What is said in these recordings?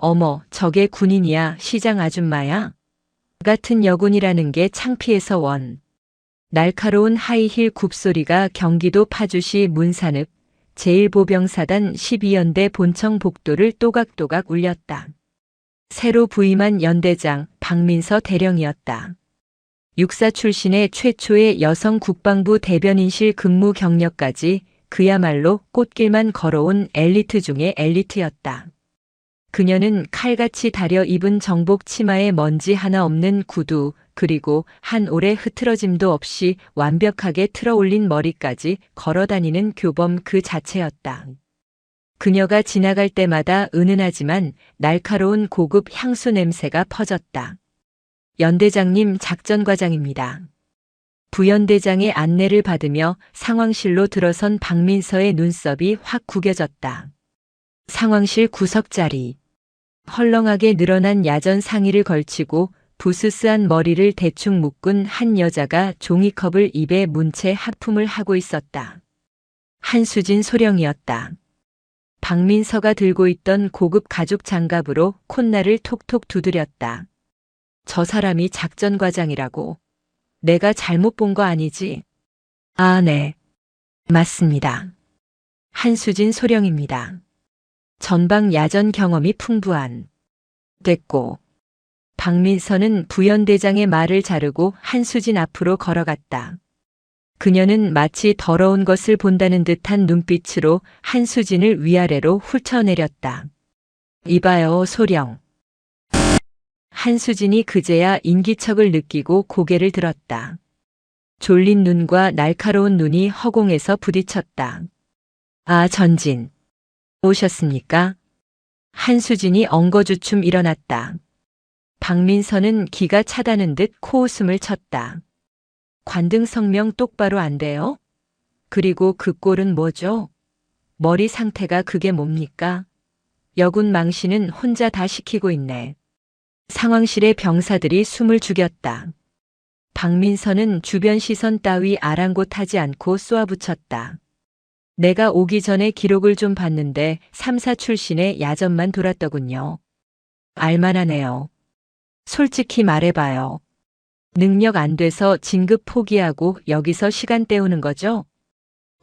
어머, 저게 군인이야, 시장 아줌마야? 같은 여군이라는 게 창피해서 원. 날카로운 하이힐 굽소리가 경기도 파주시 문산읍 제1보병사단 12연대 본청 복도를 또각또각 울렸다. 새로 부임한 연대장 박민서 대령이었다. 육사 출신의 최초의 여성 국방부 대변인실 근무 경력까지 그야말로 꽃길만 걸어온 엘리트 중의 엘리트였다. 그녀는 칼같이 다려 입은 정복 치마에 먼지 하나 없는 구두, 그리고 한 올의 흐트러짐도 없이 완벽하게 틀어올린 머리까지 걸어다니는 교범 그 자체였다. 그녀가 지나갈 때마다 은은하지만 날카로운 고급 향수 냄새가 퍼졌다. 연대장님 작전과장입니다. 부연대장의 안내를 받으며 상황실로 들어선 박민서의 눈썹이 확 구겨졌다. 상황실 구석자리. 헐렁하게 늘어난 야전 상의를 걸치고 부스스한 머리를 대충 묶은 한 여자가 종이컵을 입에 문 채 하품을 하고 있었다. 한수진 소령이었다. 박민서가 들고 있던 고급 가죽 장갑으로 콧날을 톡톡 두드렸다. 저 사람이 작전과장이라고. 내가 잘못 본 거 아니지? 아, 네. 맞습니다. 한수진 소령입니다. 전방 야전 경험이 풍부한. 됐고. 박민서는 부연대장의 말을 자르고 한수진 앞으로 걸어갔다. 그녀는 마치 더러운 것을 본다는 듯한 눈빛으로 한수진을 위아래로 훑어내렸다. 이봐요, 소령. 한수진이 그제야 인기척을 느끼고 고개를 들었다. 졸린 눈과 날카로운 눈이 허공에서 부딪혔다. 아, 전진. 오셨습니까? 한수진이 엉거주춤 일어났다. 박민서는 기가 차다는 듯 코웃음을 쳤다. 관등 성명 똑바로 안 돼요? 그리고 그 꼴은 뭐죠? 머리 상태가 그게 뭡니까? 여군 망신은 혼자 다 시키고 있네. 상황실의 병사들이 숨을 죽였다. 박민서는 주변 시선 따위 아랑곳하지 않고 쏘아붙였다. 내가 오기 전에 기록을 좀 봤는데 3사 출신의 야전만 돌았더군요. 알만하네요. 솔직히 말해봐요. 능력 안 돼서 진급 포기하고 여기서 시간 때우는 거죠?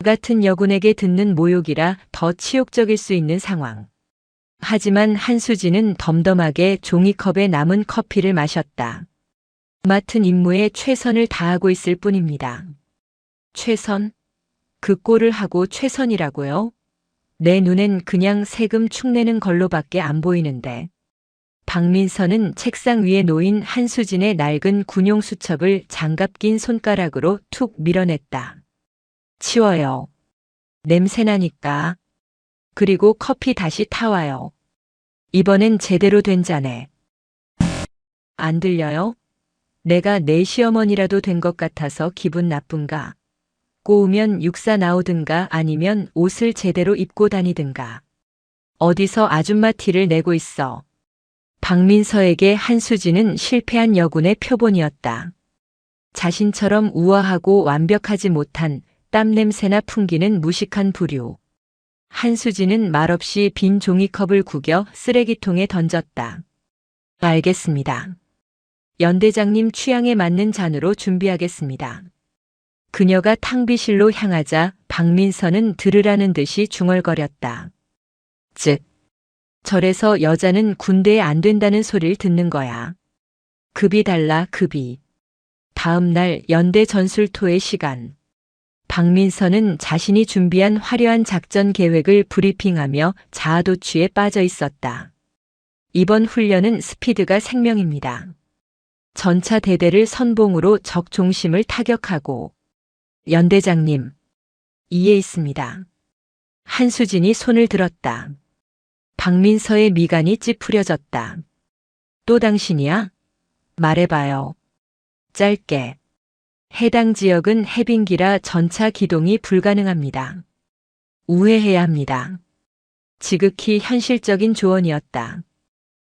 같은 여군에게 듣는 모욕이라 더 치욕적일 수 있는 상황. 하지만 한수진은 덤덤하게 종이컵에 남은 커피를 마셨다. 맡은 임무에 최선을 다하고 있을 뿐입니다. 최선? 그 꼴을 하고 최선이라고요? 내 눈엔 그냥 세금 축내는 걸로밖에 안 보이는데. 박민서는 책상 위에 놓인 한수진의 낡은 군용 수첩을 장갑 낀 손가락으로 툭 밀어냈다. 치워요. 냄새나니까. 그리고 커피 다시 타와요. 이번엔 제대로 된 자네. 안 들려요? 내가 내 시어머니라도 된 것 같아서 기분 나쁜가? 꼬우면 육사 나오든가 아니면 옷을 제대로 입고 다니든가. 어디서 아줌마 티를 내고 있어. 박민서에게 한수진은 실패한 여군의 표본이었다. 자신처럼 우아하고 완벽하지 못한 땀 냄새나 풍기는 무식한 부류. 한수진은 말없이 빈 종이컵을 구겨 쓰레기통에 던졌다. 알겠습니다. 연대장님 취향에 맞는 잔으로 준비하겠습니다. 그녀가 탕비실로 향하자 박민서는 들으라는 듯이 중얼거렸다. 즉, 절에서 여자는 군대에 안 된다는 소리를 듣는 거야. 급이 달라, 급이. 다음 날 연대 전술토의 시간. 박민서는 자신이 준비한 화려한 작전 계획을 브리핑하며 자아도취에 빠져 있었다. 이번 훈련은 스피드가 생명입니다. 전차 대대를 선봉으로 적 중심을 타격하고. 연대장님, 이에 있습니다. 한수진이 손을 들었다. 박민서의 미간이 찌푸려졌다. 또 당신이야? 말해봐요. 짧게. 해당 지역은 해빙기라 전차 기동이 불가능합니다. 우회해야 합니다. 지극히 현실적인 조언이었다.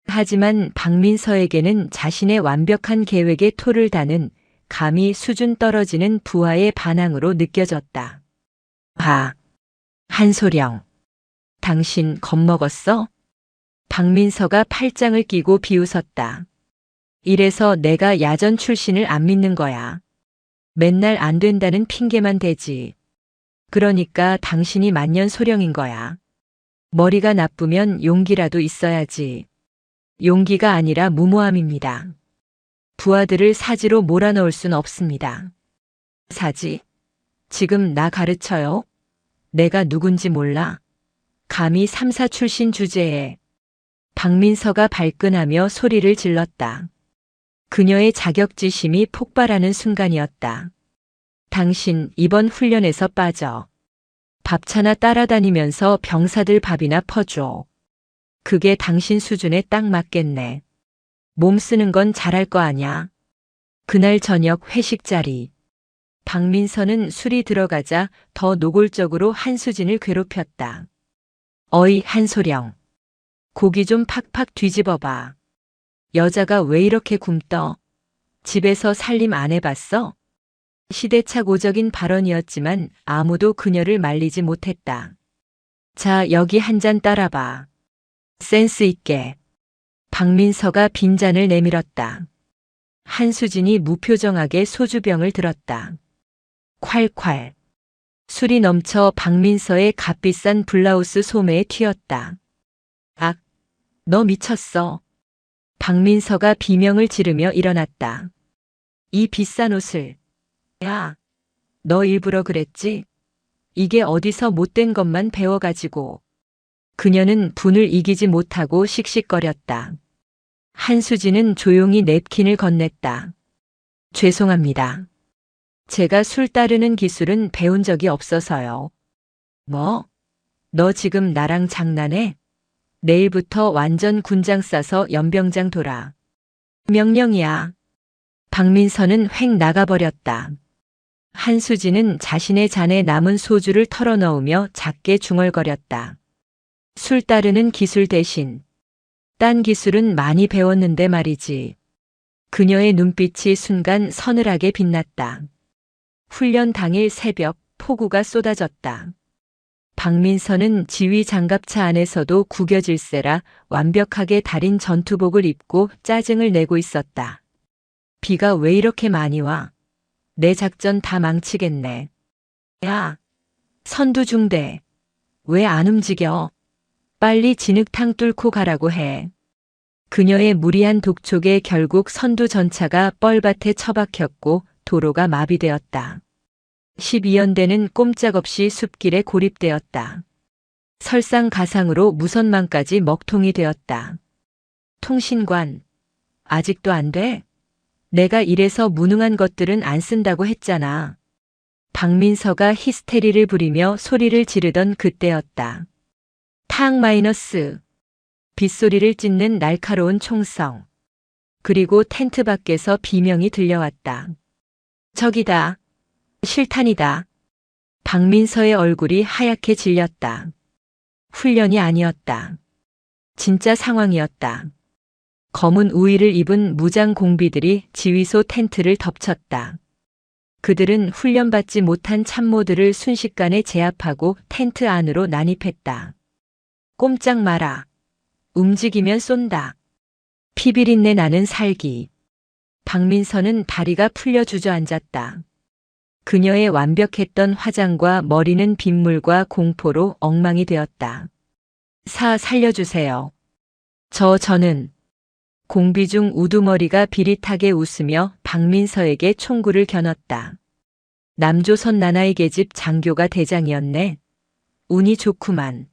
하지만 박민서에게는 자신의 완벽한 계획에 토를 다는 감히 수준 떨어지는 부하의 반항으로 느껴졌다. 한소령. 당신 겁먹었어? 박민서가 팔짱을 끼고 비웃었다. 이래서 내가 야전 출신을 안 믿는 거야. 맨날 안 된다는 핑계만 대지. 그러니까 당신이 만년소령인 거야. 머리가 나쁘면 용기라도 있어야지. 용기가 아니라 무모함입니다. 부하들을 사지로 몰아넣을 순 없습니다. 사지? 지금 나 가르쳐요? 내가 누군지 몰라? 감히 3사 출신 주제에. 박민서가 발끈하며 소리를 질렀다. 그녀의 자격지심이 폭발하는 순간이었다. 당신 이번 훈련에서 빠져. 밥차나 따라다니면서 병사들 밥이나 퍼줘. 그게 당신 수준에 딱 맞겠네. 몸 쓰는 건 잘할 거 아냐. 그날 저녁 회식 자리. 박민서는 술이 들어가자 더 노골적으로 한수진을 괴롭혔다. 어이 한소령. 고기 좀 팍팍 뒤집어봐. 여자가 왜 이렇게 굼떠? 집에서 살림 안 해봤어? 시대착오적인 발언이었지만 아무도 그녀를 말리지 못했다. 자, 여기 한 잔 따라봐. 센스 있게. 박민서가 빈잔을 내밀었다. 한수진이 무표정하게 소주병을 들었다. 콸콸. 술이 넘쳐 박민서의 값비싼 블라우스 소매에 튀었다. 악, 너 미쳤어. 박민서가 비명을 지르며 일어났다. 이 비싼 옷을. 야, 너 일부러 그랬지? 이게 어디서 못된 것만 배워가지고. 그녀는 분을 이기지 못하고 씩씩거렸다. 한수진은 조용히 냅킨을 건넸다. 죄송합니다. 제가 술 따르는 기술은 배운 적이 없어서요. 뭐? 너 지금 나랑 장난해? 내일부터 완전 군장 싸서 연병장 돌아. 명령이야. 박민서는 획 나가버렸다. 한수진은 자신의 잔에 남은 소주를 털어넣으며 작게 중얼거렸다. 술 따르는 기술 대신 딴 기술은 많이 배웠는데 말이지. 그녀의 눈빛이 순간 서늘하게 빛났다. 훈련 당일 새벽 폭우가 쏟아졌다. 박민서는 지휘 장갑차 안에서도 구겨질세라 완벽하게 다린 전투복을 입고 짜증을 내고 있었다. 비가 왜 이렇게 많이 와? 내 작전 다 망치겠네. 야, 선두중대. 왜 안 움직여? 빨리 진흙탕 뚫고 가라고 해. 그녀의 무리한 독촉에 결국 선두 전차가 뻘밭에 처박혔고 도로가 마비되었다. 12연대는 꼼짝없이 숲길에 고립되었다. 설상가상으로 무선망까지 먹통이 되었다. 통신관, 아직도 안 돼? 내가 이래서 무능한 것들은 안 쓴다고 했잖아. 박민서가 히스테리를 부리며 소리를 지르던 그때였다. 탕 마이너스. 빗소리를 찢는 날카로운 총성. 그리고 텐트 밖에서 비명이 들려왔다. 저기다. 실탄이다. 박민서의 얼굴이 하얗게 질렸다. 훈련이 아니었다. 진짜 상황이었다. 검은 우의를 입은 무장 공비들이 지휘소 텐트를 덮쳤다. 그들은 훈련받지 못한 참모들을 순식간에 제압하고 텐트 안으로 난입했다. 꼼짝 마라. 움직이면 쏜다. 피비린내 나는 살기. 박민서는 다리가 풀려 주저앉았다. 그녀의 완벽했던 화장과 머리는 빗물과 공포로 엉망이 되었다. 살려주세요. 저는 공비 중 우두머리가 비릿하게 웃으며 박민서에게 총구를 겨눴다. 남조선 나나의 계집 장교가 대장이었네. 운이 좋구만.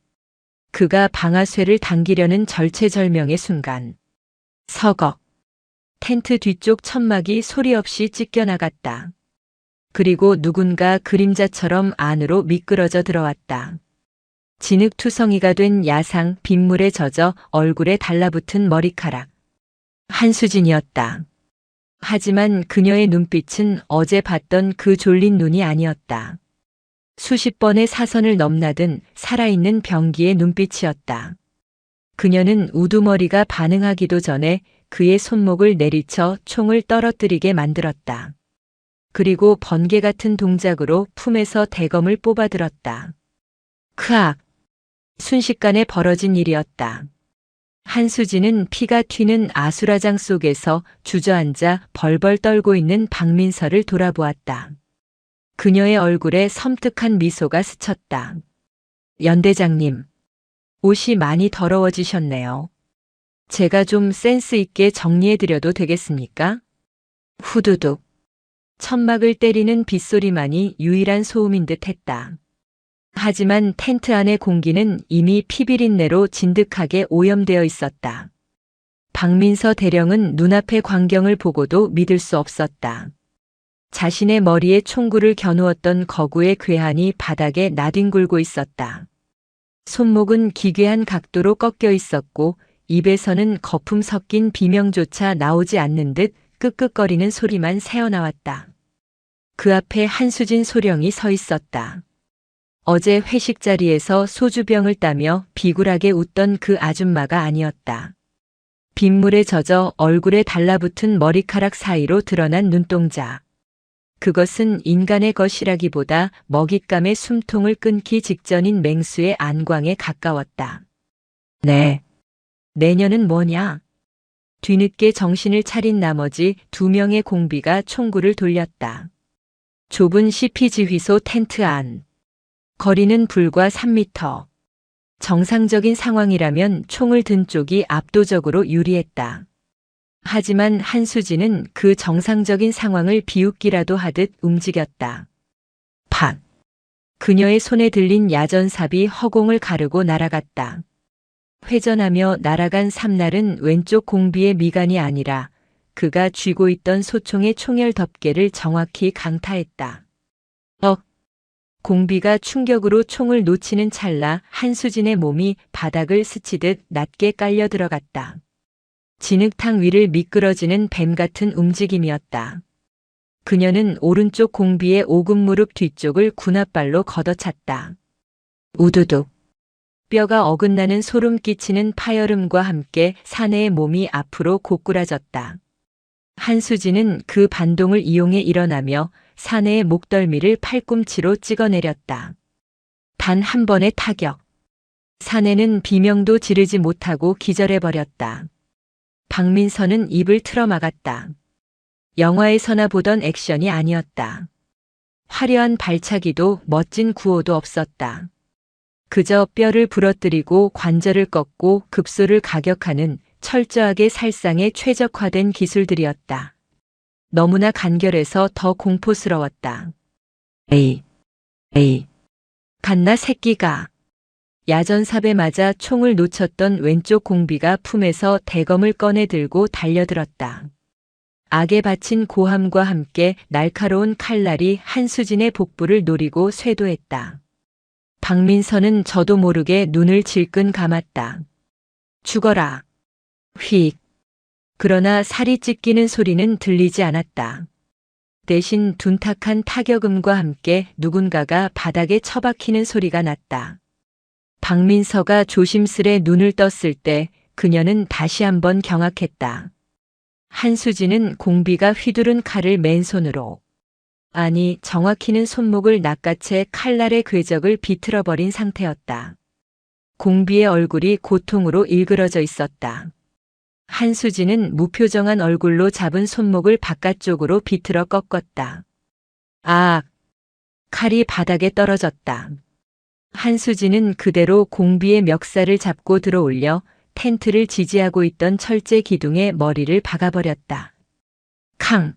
그가 방아쇠를 당기려는 절체절명의 순간. 서걱. 텐트 뒤쪽 천막이 소리 없이 찢겨나갔다. 그리고 누군가 그림자처럼 안으로 미끄러져 들어왔다. 진흙투성이가 된 야상 빗물에 젖어 얼굴에 달라붙은 머리카락. 한수진이었다. 하지만 그녀의 눈빛은 어제 봤던 그 졸린 눈이 아니었다. 수십 번의 사선을 넘나든 살아있는 병기의 눈빛이었다. 그녀는 우두머리가 반응하기도 전에 그의 손목을 내리쳐 총을 떨어뜨리게 만들었다. 그리고 번개 같은 동작으로 품에서 대검을 뽑아들었다. 크악! 순식간에 벌어진 일이었다. 한수진은 피가 튀는 아수라장 속에서 주저앉아 벌벌 떨고 있는 박민서를 돌아보았다. 그녀의 얼굴에 섬뜩한 미소가 스쳤다. 연대장님, 옷이 많이 더러워지셨네요. 제가 좀 센스 있게 정리해드려도 되겠습니까? 후두둑. 천막을 때리는 빗소리만이 유일한 소음인 듯 했다. 하지만 텐트 안의 공기는 이미 피비린내로 진득하게 오염되어 있었다. 박민서 대령은 눈앞의 광경을 보고도 믿을 수 없었다. 자신의 머리에 총구를 겨누었던 거구의 괴한이 바닥에 나뒹굴고 있었다. 손목은 기괴한 각도로 꺾여 있었고 입에서는 거품 섞인 비명조차 나오지 않는 듯 끄끄거리는 소리만 새어나왔다. 그 앞에 한수진 소령이 서 있었다. 어제 회식 자리에서 소주병을 따며 비굴하게 웃던 그 아줌마가 아니었다. 빗물에 젖어 얼굴에 달라붙은 머리카락 사이로 드러난 눈동자. 그것은 인간의 것이라기보다 먹잇감의 숨통을 끊기 직전인 맹수의 안광에 가까웠다. 네. 내년은 뭐냐? 뒤늦게 정신을 차린 나머지 2명의 공비가 총구를 돌렸다. 좁은 CP지휘소 텐트 안. 거리는 불과 3미터. 정상적인 상황이라면 총을 든 쪽이 압도적으로 유리했다. 하지만 한수진은 그 정상적인 상황을 비웃기라도 하듯 움직였다. 팍! 그녀의 손에 들린 야전삽이 허공을 가르고 날아갔다. 회전하며 날아간 삼날은 왼쪽 공비의 미간이 아니라 그가 쥐고 있던 소총의 총열 덮개를 정확히 강타했다. 공비가 충격으로 총을 놓치는 찰나 한수진의 몸이 바닥을 스치듯 낮게 깔려 들어갔다. 진흙탕 위를 미끄러지는 뱀 같은 움직임이었다. 그녀는 오른쪽 공비의 오금 무릎 뒤쪽을 군홧발로 걷어찼다. 우두둑. 뼈가 어긋나는 소름 끼치는 파열음과 함께 사내의 몸이 앞으로 고꾸라졌다. 한수진은 그 반동을 이용해 일어나며 사내의 목덜미를 팔꿈치로 찍어내렸다. 단 한 번의 타격. 사내는 비명도 지르지 못하고 기절해버렸다. 박민서는 입을 틀어막았다. 영화에서나 보던 액션이 아니었다. 화려한 발차기도 멋진 구호도 없었다. 그저 뼈를 부러뜨리고 관절을 꺾고 급소를 가격하는 철저하게 살상에 최적화된 기술들이었다. 너무나 간결해서 더 공포스러웠다. 에이. 갓나 새끼가. 야전삽에 맞아 총을 놓쳤던 왼쪽 공비가 품에서 대검을 꺼내 들고 달려들었다. 악에 바친 고함과 함께 날카로운 칼날이 한수진의 복부를 노리고 쇄도했다. 박민서는 저도 모르게 눈을 질끈 감았다. 죽어라. 휙. 그러나 살이 찢기는 소리는 들리지 않았다. 대신 둔탁한 타격음과 함께 누군가가 바닥에 처박히는 소리가 났다. 박민서가 조심스레 눈을 떴을 때 그녀는 다시 한번 경악했다. 한수진은 공비가 휘두른 칼을 맨손으로, 아니 정확히는 손목을 낚아채 칼날의 궤적을 비틀어버린 상태였다. 공비의 얼굴이 고통으로 일그러져 있었다. 한수진은 무표정한 얼굴로 잡은 손목을 바깥쪽으로 비틀어 꺾었다. 아! 칼이 바닥에 떨어졌다. 한수진은 그대로 공비의 멱살을 잡고 들어올려 텐트를 지지하고 있던 철제 기둥에 머리를 박아버렸다. 캉!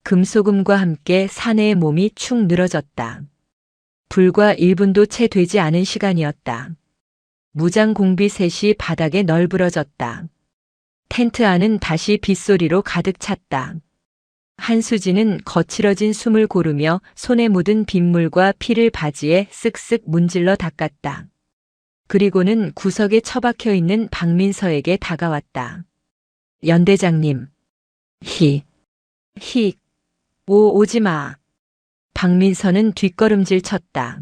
금속음과 함께 사내의 몸이 축 늘어졌다. 불과 1분도 채 되지 않은 시간이었다. 무장 공비 셋이 바닥에 널브러졌다. 텐트 안은 다시 빗소리로 가득 찼다. 한수진은 거칠어진 숨을 고르며 손에 묻은 빗물과 피를 바지에 쓱쓱 문질러 닦았다. 그리고는 구석에 처박혀 있는 박민서에게 다가왔다. 연대장님. 오지마. 박민서는 뒷걸음질 쳤다.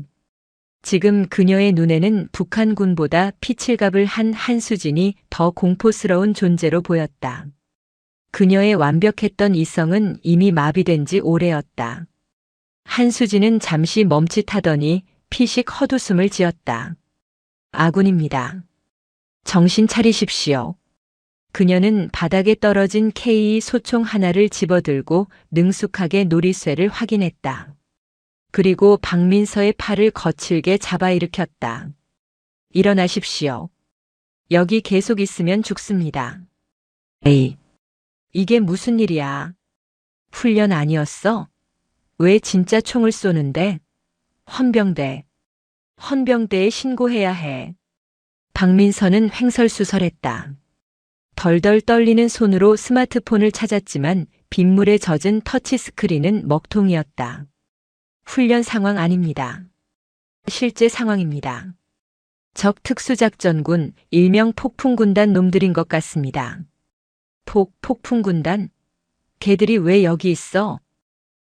지금 그녀의 눈에는 북한군보다 피칠갑을 한 한수진이 더 공포스러운 존재로 보였다. 그녀의 완벽했던 이성은 이미 마비된 지 오래였다. 한수진은 잠시 멈칫하더니 피식 헛웃음을 지었다. 아군입니다. 정신 차리십시오. 그녀는 바닥에 떨어진 K 소총 하나를 집어들고 능숙하게 놀이쇠를 확인했다. 그리고 박민서의 팔을 거칠게 잡아 일으켰다. 일어나십시오. 여기 계속 있으면 죽습니다. 에이, 이게 무슨 일이야? 훈련 아니었어? 왜 진짜 총을 쏘는데? 헌병대. 헌병대에 신고해야 해. 박민서는 횡설수설했다. 덜덜 떨리는 손으로 스마트폰을 찾았지만 빗물에 젖은 터치스크린은 먹통이었다. 훈련 상황 아닙니다. 실제 상황입니다. 적 특수작전군, 일명 폭풍군단 놈들인 것 같습니다. 폭풍군단? 걔들이 왜 여기 있어?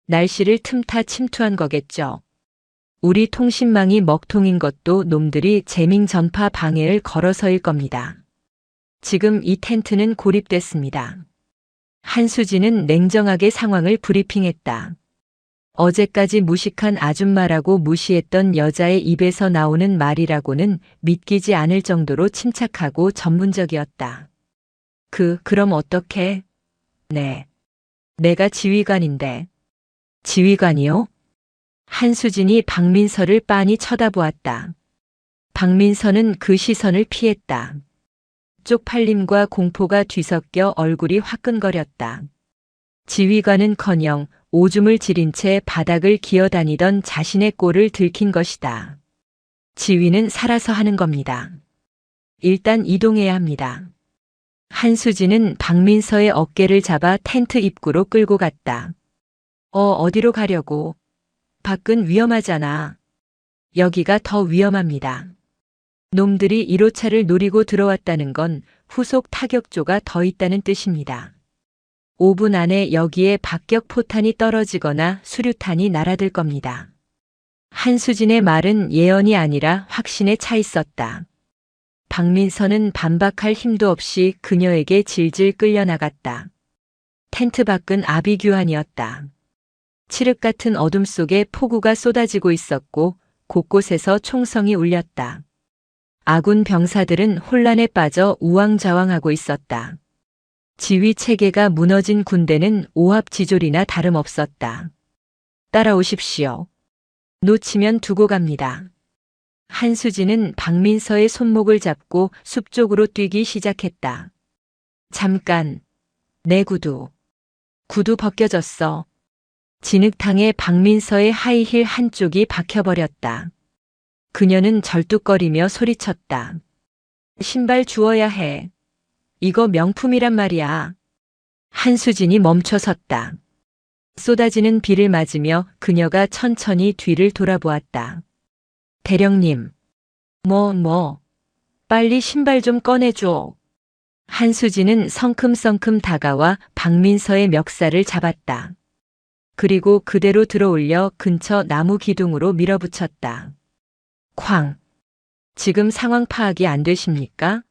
날씨를 틈타 침투한 거겠죠. 우리 통신망이 먹통인 것도 놈들이 재밍 전파 방해를 걸어서일 겁니다. 지금 이 텐트는 고립됐습니다. 한수진은 냉정하게 상황을 브리핑했다. 어제까지 무식한 아줌마라고 무시했던 여자의 입에서 나오는 말이라고는 믿기지 않을 정도로 침착하고 전문적이었다. 그럼 어떡해? 네. 내가 지휘관인데. 지휘관이요? 한수진이 박민서를 빤히 쳐다보았다. 박민서는 그 시선을 피했다. 쪽팔림과 공포가 뒤섞여 얼굴이 화끈거렸다. 지휘관은커녕 오줌을 지린 채 바닥을 기어다니던 자신의 꼴을 들킨 것이다. 지휘는 살아서 하는 겁니다. 일단 이동해야 합니다. 한수진은 박민서의 어깨를 잡아 텐트 입구로 끌고 갔다. 어디로 가려고? 밖은 위험하잖아. 여기가 더 위험합니다. 놈들이 1호차를 노리고 들어왔다는 건 후속 타격조가 더 있다는 뜻입니다. 5분 안에 여기에 박격 포탄이 떨어지거나 수류탄이 날아들 겁니다. 한수진의 말은 예언이 아니라 확신에 차 있었다. 박민서는 반박할 힘도 없이 그녀에게 질질 끌려나갔다. 텐트 밖은 아비규환이었다. 칠흑 같은 어둠 속에 폭우가 쏟아지고 있었고 곳곳에서 총성이 울렸다. 아군 병사들은 혼란에 빠져 우왕좌왕하고 있었다. 지휘 체계가 무너진 군대는 오합지졸이나 다름없었다. 따라오십시오. 놓치면 두고 갑니다. 한수진은 박민서의 손목을 잡고 숲 쪽으로 뛰기 시작했다. 잠깐, 내 구두 벗겨졌어. 진흙탕에 박민서의 하이힐 한쪽이 박혀버렸다. 그녀는 절뚝거리며 소리쳤다. 신발 주워야 해. 이거 명품이란 말이야. 한수진이 멈춰섰다. 쏟아지는 비를 맞으며 그녀가 천천히 뒤를 돌아보았다. 대령님. 빨리 신발 좀 꺼내줘. 한수진은 성큼성큼 다가와 박민서의 멱살을 잡았다. 그리고 그대로 들어올려 근처 나무 기둥으로 밀어붙였다. 쾅. 지금 상황 파악이 안 되십니까?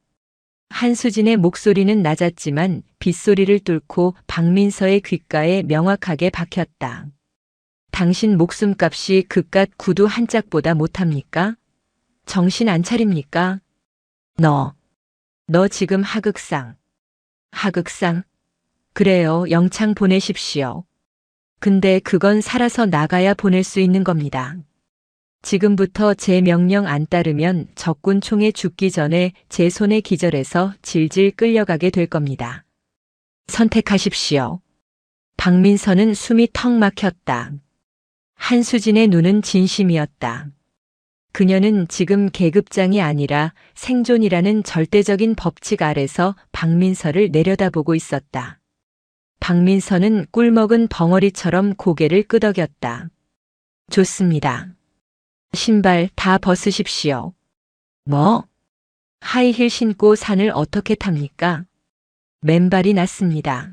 한수진의 목소리는 낮았지만 빗소리를 뚫고 박민서의 귓가에 명확하게 박혔다. 당신 목숨값이 그깟 구두 한 짝보다 못합니까? 정신 안 차립니까? 너 지금 하극상. 하극상? 그래요, 영창 보내십시오. 근데 그건 살아서 나가야 보낼 수 있는 겁니다. 지금부터 제 명령 안 따르면 적군 총에 죽기 전에 제 손에 기절해서 질질 끌려가게 될 겁니다. 선택하십시오. 박민서는 숨이 턱 막혔다. 한수진의 눈은 진심이었다. 그녀는 지금 계급장이 아니라 생존이라는 절대적인 법칙 아래서 박민서를 내려다보고 있었다. 박민서는 꿀먹은 벙어리처럼 고개를 끄덕였다. 좋습니다. 신발 다 벗으십시오. 뭐? 하이힐 신고 산을 어떻게 탑니까? 맨발이 낫습니다.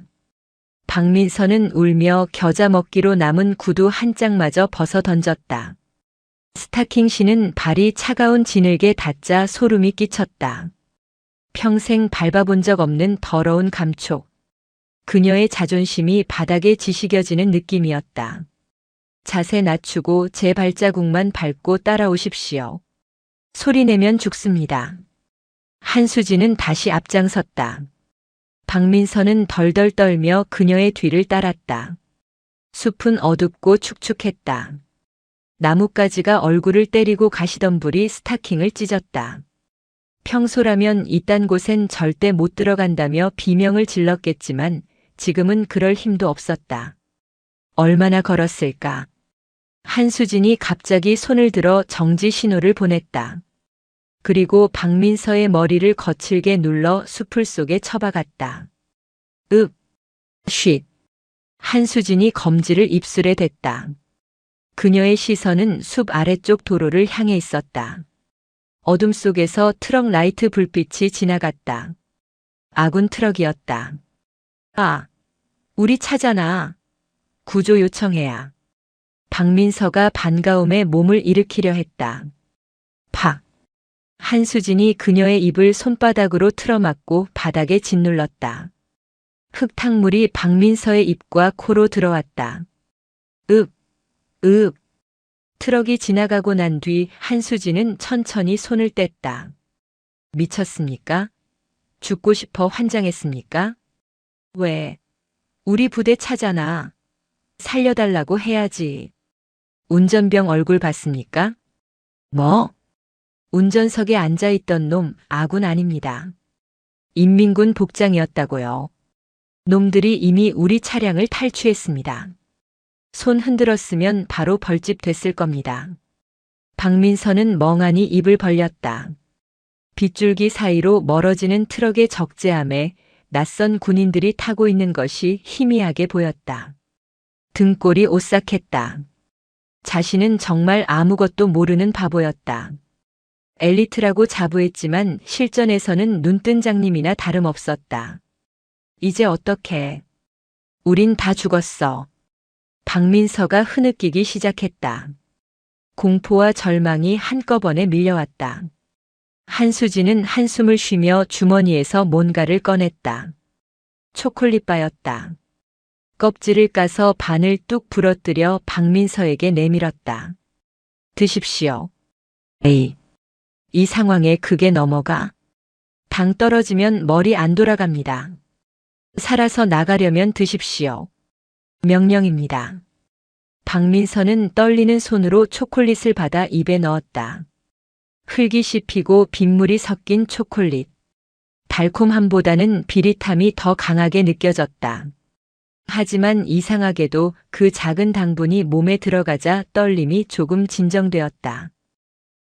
박민서는 울며 겨자 먹기로 남은 구두 한 짝마저 벗어 던졌다. 스타킹 신은 발이 차가운 진흙에 닿자 소름이 끼쳤다. 평생 밟아본 적 없는 더러운 감촉. 그녀의 자존심이 바닥에 지시겨지는 느낌이었다. 자세 낮추고 제 발자국만 밟고 따라오십시오. 소리내면 죽습니다. 한수진은 다시 앞장섰다. 박민서는 덜덜 떨며 그녀의 뒤를 따랐다. 숲은 어둡고 축축했다. 나뭇가지가 얼굴을 때리고 가시던 불이 스타킹을 찢었다. 평소라면 이딴 곳엔 절대 못 들어간다며 비명을 질렀겠지만 지금은 그럴 힘도 없었다. 얼마나 걸었을까? 한수진이 갑자기 손을 들어 정지 신호를 보냈다. 그리고 박민서의 머리를 거칠게 눌러 수풀 속에 처박았다. 쉿. 한수진이 검지를 입술에 댔다. 그녀의 시선은 숲 아래쪽 도로를 향해 있었다. 어둠 속에서 트럭 라이트 불빛이 지나갔다. 아군 트럭이었다. 아, 우리 차잖아. 구조 요청해야. 박민서가 반가움에 몸을 일으키려 했다. 팍. 한수진이 그녀의 입을 손바닥으로 틀어막고 바닥에 짓눌렀다. 흙탕물이 박민서의 입과 코로 들어왔다. 트럭이 지나가고 난 뒤 한수진은 천천히 손을 뗐다. 미쳤습니까? 죽고 싶어 환장했습니까? 왜? 우리 부대 차잖아. 살려달라고 해야지. 운전병 얼굴 봤습니까? 뭐? 운전석에 앉아있던 놈 아군 아닙니다. 인민군 복장이었다고요. 놈들이 이미 우리 차량을 탈취했습니다. 손 흔들었으면 바로 벌집 됐을 겁니다. 박민서는 멍하니 입을 벌렸다. 빗줄기 사이로 멀어지는 트럭의 적재함에 낯선 군인들이 타고 있는 것이 희미하게 보였다. 등골이 오싹했다. 자신은 정말 아무것도 모르는 바보였다. 엘리트라고 자부했지만 실전에서는 눈뜬 장님이나 다름없었다. 이제 어떡해? 우린 다 죽었어. 박민서가 흐느끼기 시작했다. 공포와 절망이 한꺼번에 밀려왔다. 한수진은 한숨을 쉬며 주머니에서 뭔가를 꺼냈다. 초콜릿바였다. 껍질을 까서 반을 뚝 부러뜨려 박민서에게 내밀었다. 드십시오. 에이, 이 상황에 그게 넘어가? 당 떨어지면 머리 안 돌아갑니다. 살아서 나가려면 드십시오. 명령입니다. 박민서는 떨리는 손으로 초콜릿을 받아 입에 넣었다. 흙이 씹히고 빗물이 섞인 초콜릿. 달콤함보다는 비릿함이 더 강하게 느껴졌다. 하지만 이상하게도 그 작은 당분이 몸에 들어가자 떨림이 조금 진정되었다.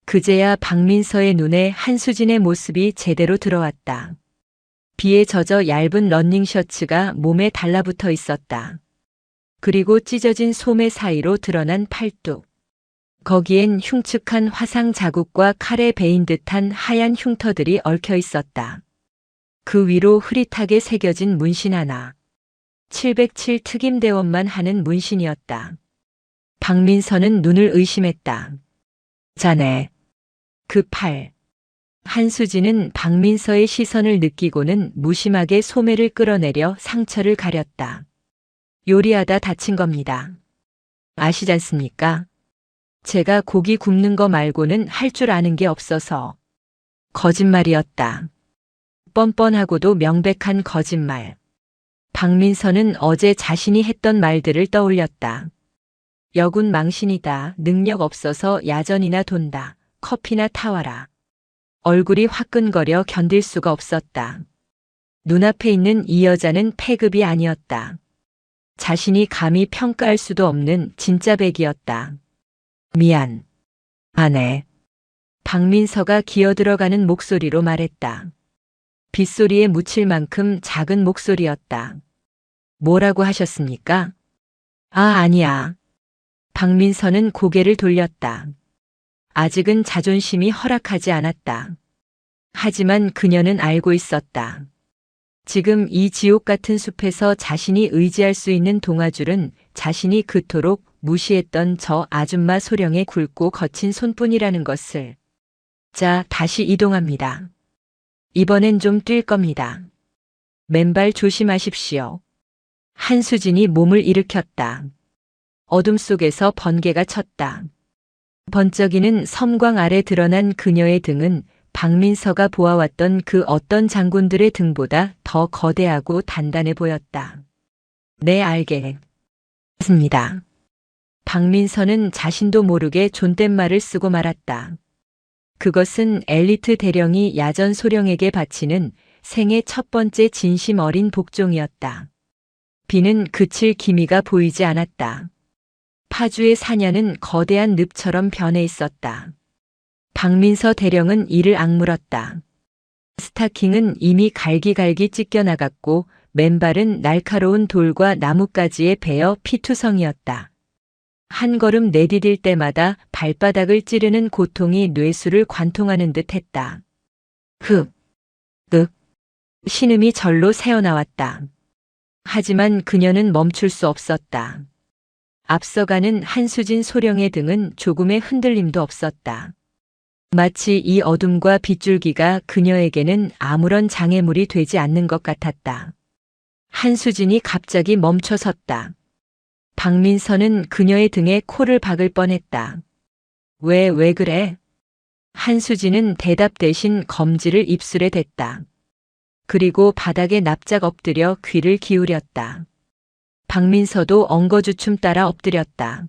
그제야 박민서의 눈에 한수진의 모습이 제대로 들어왔다. 비에 젖어 얇은 러닝 셔츠가 몸에 달라붙어 있었다. 그리고 찢어진 소매 사이로 드러난 팔뚝. 거기엔 흉측한 화상 자국과 칼에 베인 듯한 하얀 흉터들이 얽혀 있었다. 그 위로 흐릿하게 새겨진 문신 하나. 707 특임대원만 하는 문신이었다. 박민서는 눈을 의심했다. 자네. 그 팔. 한수진은 박민서의 시선을 느끼고는 무심하게 소매를 끌어내려 상처를 가렸다. 요리하다 다친 겁니다. 아시잖습니까? 제가 고기 굽는 거 말고는 할 줄 아는 게 없어서. 거짓말이었다. 뻔뻔하고도 명백한 거짓말. 박민서는 어제 자신이 했던 말들을 떠올렸다. 여군 망신이다. 능력 없어서 야전이나 돈다. 커피나 타와라. 얼굴이 화끈거려 견딜 수가 없었다. 눈앞에 있는 이 여자는 패급이 아니었다. 자신이 감히 평가할 수도 없는 진짜 백이었다. 미안. 아내. 박민서가 기어들어가는 목소리로 말했다. 빗소리에 묻힐 만큼 작은 목소리였다. 뭐라고 하셨습니까? 아니야. 박민서는 고개를 돌렸다. 아직은 자존심이 허락하지 않았다. 하지만 그녀는 알고 있었다. 지금 이 지옥 같은 숲에서 자신이 의지할 수 있는 동아줄은 자신이 그토록 무시했던 저 아줌마 소령의 굵고 거친 손뿐이라는 것을. 자, 다시 이동합니다. 이번엔 좀 뛸 겁니다. 맨발 조심하십시오. 한수진이 몸을 일으켰다. 어둠 속에서 번개가 쳤다. 번쩍이는 섬광 아래 드러난 그녀의 등은 박민서가 보아왔던 그 어떤 장군들의 등보다 더 거대하고 단단해 보였다. 네, 알겠습니다. 박민서는 자신도 모르게 존댓말을 쓰고 말았다. 그것은 엘리트 대령이 야전 소령에게 바치는 생애 첫 번째 진심 어린 복종이었다. 비는 그칠 기미가 보이지 않았다. 파주의 사냐는 거대한 늪처럼 변해 있었다. 박민서 대령은 이를 악물었다. 스타킹은 이미 갈기갈기 찢겨나갔고 맨발은 날카로운 돌과 나뭇가지에 베어 피투성이었다. 한 걸음 내디딜 때마다 발바닥을 찌르는 고통이 뇌수를 관통하는 듯 했다. 신음이 절로 새어나왔다. 하지만 그녀는 멈출 수 없었다. 앞서가는 한수진 소령의 등은 조금의 흔들림도 없었다. 마치 이 어둠과 빗줄기가 그녀에게는 아무런 장애물이 되지 않는 것 같았다. 한수진이 갑자기 멈춰 섰다. 박민서는 그녀의 등에 코를 박을 뻔했다. 왜 그래? 한수진은 대답 대신 검지를 입술에 댔다. 그리고 바닥에 납작 엎드려 귀를 기울였다. 박민서도 엉거주춤 따라 엎드렸다.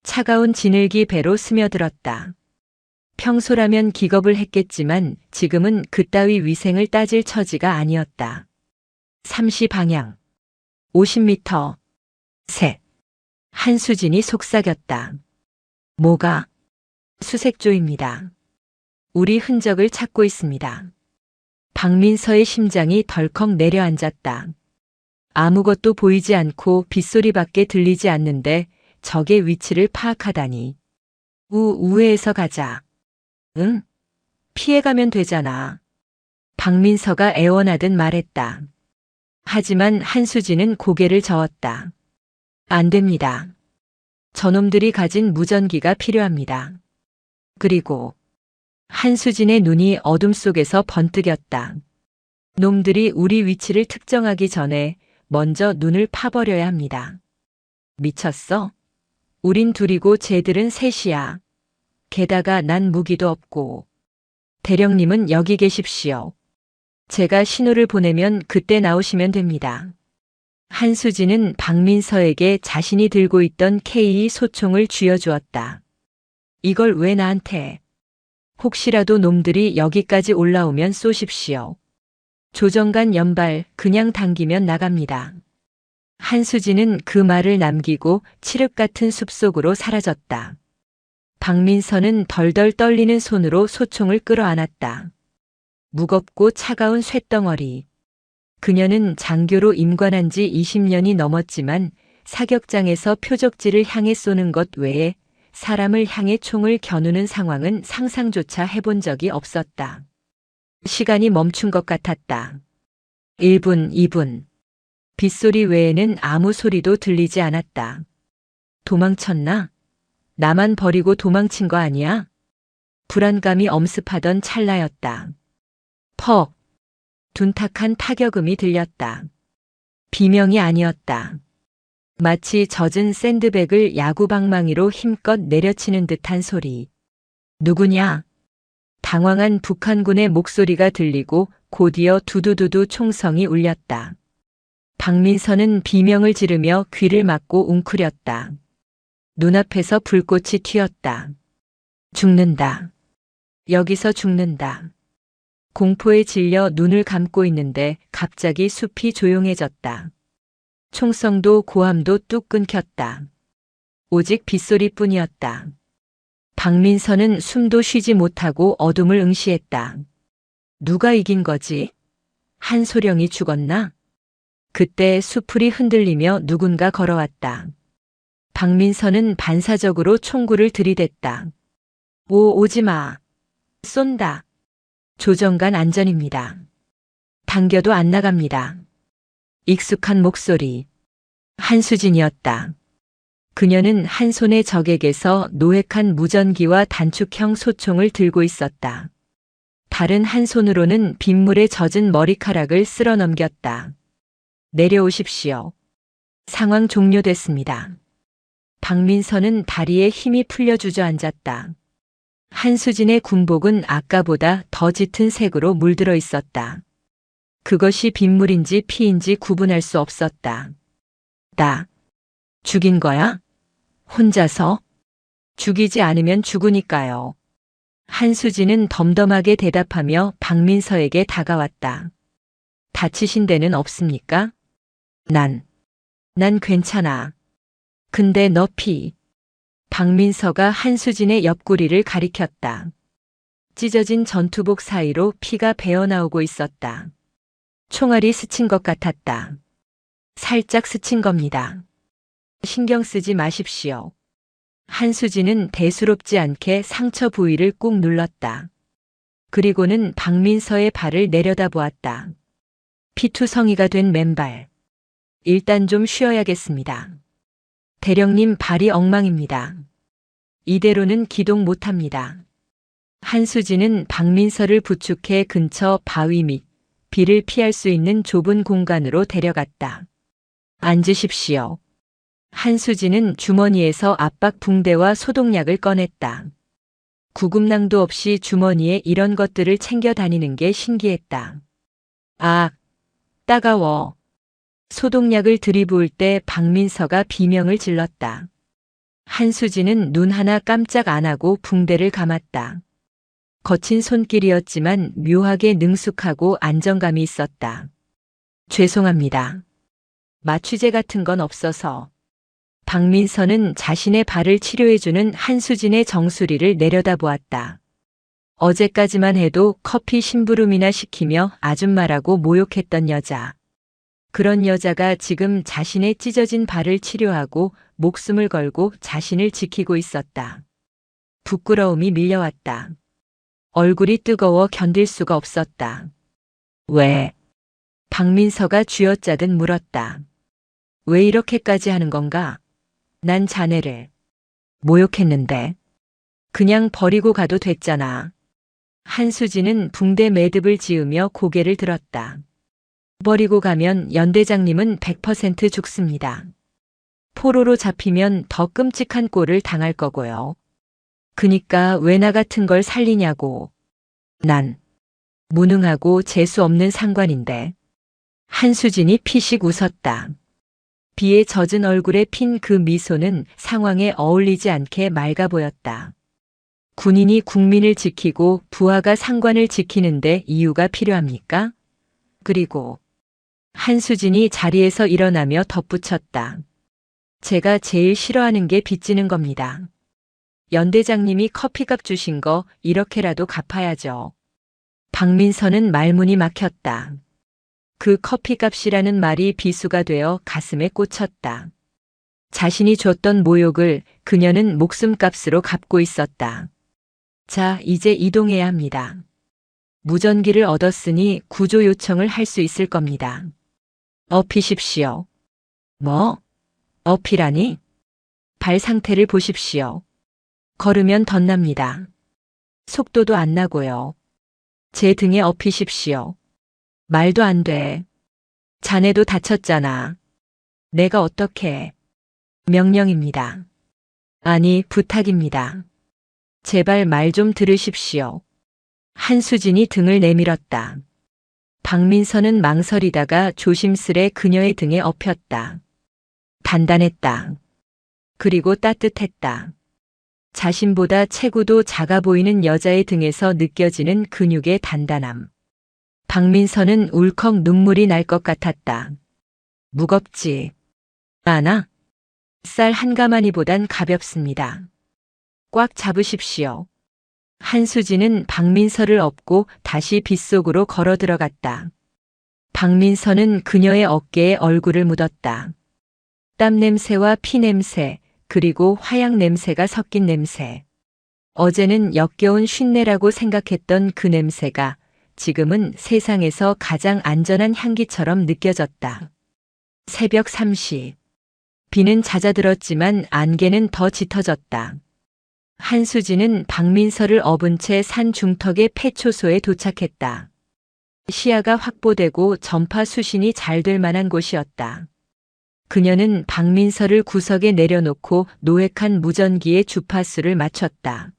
차가운 진흙이 배로 스며들었다. 평소라면 기겁을 했겠지만 지금은 그따위 위생을 따질 처지가 아니었다. 30방향. 50m. 셋. 한수진이 속삭였다. 뭐가? 수색조입니다. 우리 흔적을 찾고 있습니다. 박민서의 심장이 덜컥 내려앉았다. 아무것도 보이지 않고 빗소리밖에 들리지 않는데 적의 위치를 파악하다니. 우회해서 가자. 응? 피해가면 되잖아. 박민서가 애원하듯 말했다. 하지만 한수진은 고개를 저었다. 안 됩니다. 저놈들이 가진 무전기가 필요합니다. 그리고 한수진의 눈이 어둠 속에서 번뜩였다. 놈들이 우리 위치를 특정하기 전에 먼저 눈을 파버려야 합니다. 미쳤어? 우린 둘이고 쟤들은 셋이야. 게다가 난 무기도 없고. 대령님은 여기 계십시오. 제가 신호를 보내면 그때 나오시면 됩니다. 한수진은 박민서에게 자신이 들고 있던 K2 소총을 쥐어주었다. 이걸 왜 나한테? 혹시라도 놈들이 여기까지 올라오면 쏘십시오. 조정관 연발 그냥 당기면 나갑니다. 한수진은 그 말을 남기고 칠흑 같은 숲속으로 사라졌다. 박민서는 덜덜 떨리는 손으로 소총을 끌어안았다. 무겁고 차가운 쇳덩어리. 그녀는 장교로 임관한 지 20년이 넘었지만 사격장에서 표적지를 향해 쏘는 것 외에 사람을 향해 총을 겨누는 상황은 상상조차 해본 적이 없었다. 시간이 멈춘 것 같았다. 1분, 2분. 빗소리 외에는 아무 소리도 들리지 않았다. 도망쳤나? 나만 버리고 도망친 거 아니야? 불안감이 엄습하던 찰나였다. 퍽. 둔탁한 타격음이 들렸다. 비명이 아니었다. 마치 젖은 샌드백을 야구방망이로 힘껏 내려치는 듯한 소리. 누구냐? 당황한 북한군의 목소리가 들리고 곧이어 두두두두 총성이 울렸다. 박민서는 비명을 지르며 귀를 막고 웅크렸다. 눈앞에서 불꽃이 튀었다. 죽는다. 여기서 죽는다. 공포에 질려 눈을 감고 있는데 갑자기 숲이 조용해졌다. 총성도 고함도 뚝 끊겼다. 오직 빗소리뿐이었다. 박민서는 숨도 쉬지 못하고 어둠을 응시했다. 누가 이긴 거지? 한소령이 죽었나? 그때 수풀이 흔들리며 누군가 걸어왔다. 박민서는 반사적으로 총구를 들이댔다. 오지 마. 쏜다. 조정관 안전입니다. 당겨도 안 나갑니다. 익숙한 목소리. 한수진이었다. 그녀는 한 손에 적에게서 노획한 무전기와 단축형 소총을 들고 있었다. 다른 한 손으로는 빗물에 젖은 머리카락을 쓸어 넘겼다. 내려오십시오. 상황 종료됐습니다. 박민서는 다리에 힘이 풀려 주저앉았다. 한수진의 군복은 아까보다 더 짙은 색으로 물들어 있었다. 그것이 빗물인지 피인지 구분할 수 없었다. 나 죽인 거야? 혼자서? 죽이지 않으면 죽으니까요. 한수진은 덤덤하게 대답하며 박민서에게 다가왔다. 다치신 데는 없습니까? 난 괜찮아. 근데 너 피. 박민서가 한수진의 옆구리를 가리켰다. 찢어진 전투복 사이로 피가 배어나오고 있었다. 총알이 스친 것 같았다. 살짝 스친 겁니다. 신경 쓰지 마십시오. 한수진은 대수롭지 않게 상처 부위를 꾹 눌렀다. 그리고는 박민서의 발을 내려다보았다. 피투성이가 된 맨발. 일단 좀 쉬어야겠습니다. 대령님 발이 엉망입니다. 이대로는 기동 못합니다. 한수진은 박민서를 부축해 근처 바위 밑 비를 피할 수 있는 좁은 공간으로 데려갔다. 앉으십시오. 한수진은 주머니에서 압박 붕대와 소독약을 꺼냈다. 구급낭도 없이 주머니에 이런 것들을 챙겨 다니는 게 신기했다. 아, 따가워. 소독약을 들이부을 때 박민서가 비명을 질렀다. 한수진은 눈 하나 깜짝 안 하고 붕대를 감았다. 거친 손길이었지만 묘하게 능숙하고 안정감이 있었다. 죄송합니다. 마취제 같은 건 없어서. 박민서는 자신의 발을 치료해주는 한수진의 정수리를 내려다보았다. 어제까지만 해도 커피 심부름이나 시키며 아줌마라고 모욕했던 여자. 그런 여자가 지금 자신의 찢어진 발을 치료하고 목숨을 걸고 자신을 지키고 있었다. 부끄러움이 밀려왔다. 얼굴이 뜨거워 견딜 수가 없었다. 왜? 박민서가 쥐어짜듯 물었다. 왜 이렇게까지 하는 건가? 난 자네를 모욕했는데 그냥 버리고 가도 됐잖아. 한수진은 붕대 매듭을 지으며 고개를 들었다. 버리고 가면 연대장님은 100% 죽습니다. 포로로 잡히면 더 끔찍한 꼴을 당할 거고요. 그니까 왜 나 같은 걸 살리냐고. 난 무능하고 재수 없는 상관인데. 한수진이 피식 웃었다. 비에 젖은 얼굴에 핀 그 미소는 상황에 어울리지 않게 맑아 보였다. 군인이 국민을 지키고 부하가 상관을 지키는데 이유가 필요합니까? 그리고 한수진이 자리에서 일어나며 덧붙였다. 제가 제일 싫어하는 게 빚지는 겁니다. 연대장님이 커피값 주신 거 이렇게라도 갚아야죠. 박민서는 말문이 막혔다. 그 커피값이라는 말이 비수가 되어 가슴에 꽂혔다. 자신이 줬던 모욕을 그녀는 목숨값으로 갚고 있었다. 자, 이제 이동해야 합니다. 무전기를 얻었으니 구조 요청을 할 수 있을 겁니다. 업히십시오. 뭐? 업이라니? 발 상태를 보십시오. 걸으면 덧납니다. 속도도 안 나고요. 제 등에 업히십시오. 말도 안 돼. 자네도 다쳤잖아. 내가 어떻게? 명령입니다. 아니, 부탁입니다. 제발 말 좀 들으십시오. 한수진이 등을 내밀었다. 박민서는 망설이다가 조심스레 그녀의 등에 업혔다. 단단했다. 그리고 따뜻했다. 자신보다 체구도 작아 보이는 여자의 등에서 느껴지는 근육의 단단함. 박민서는 울컥 눈물이 날 것 같았다. 무겁지 않아? 쌀 한 가마니보단 가볍습니다. 꽉 잡으십시오. 한수진은 박민서를 업고 다시 빗속으로 걸어 들어갔다. 박민서는 그녀의 어깨에 얼굴을 묻었다. 땀 냄새와 피 냄새, 그리고 화약 냄새가 섞인 냄새. 어제는 역겨운 쉰내라고 생각했던 그 냄새가 지금은 세상에서 가장 안전한 향기처럼 느껴졌다. 새벽 3시. 비는 잦아들었지만 안개는 더 짙어졌다. 한수진은 박민서를 업은 채 산 중턱의 폐초소에 도착했다. 시야가 확보되고 전파 수신이 잘 될 만한 곳이었다. 그녀는 박민서를 구석에 내려놓고 노획한 무전기에 주파수를 맞췄다.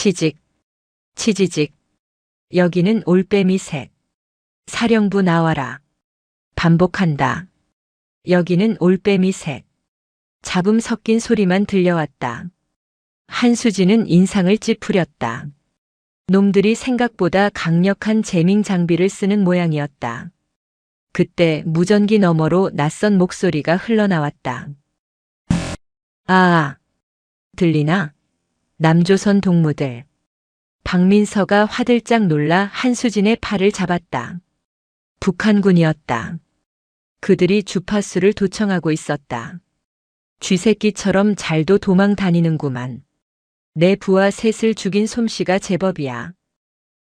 치직, 치지직. 여기는 올빼미 셋. 사령부 나와라. 반복한다. 여기는 올빼미 셋. 잡음 섞인 소리만 들려왔다. 한수진은 인상을 찌푸렸다. 놈들이 생각보다 강력한 제밍 장비를 쓰는 모양이었다. 그때 무전기 너머로 낯선 목소리가 흘러나왔다. 아, 들리나? 남조선 동무들. 박민서가 화들짝 놀라 한수진의 팔을 잡았다. 북한군이었다. 그들이 주파수를 도청하고 있었다. 쥐새끼처럼 잘도 도망 다니는구만. 내 부하 셋을 죽인 솜씨가 제법이야.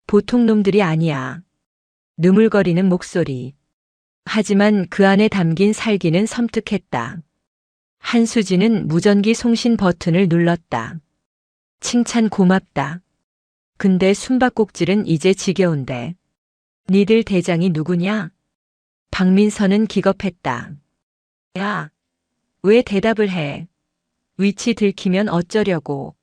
보통 놈들이 아니야. 느물거리는 목소리. 하지만 그 안에 담긴 살기는 섬뜩했다. 한수진은 무전기 송신 버튼을 눌렀다. 칭찬 고맙다. 근데 숨바꼭질은 이제 지겨운데. 니들 대장이 누구냐? 박민서는 기겁했다. 야, 왜 대답을 해? 위치 들키면 어쩌려고.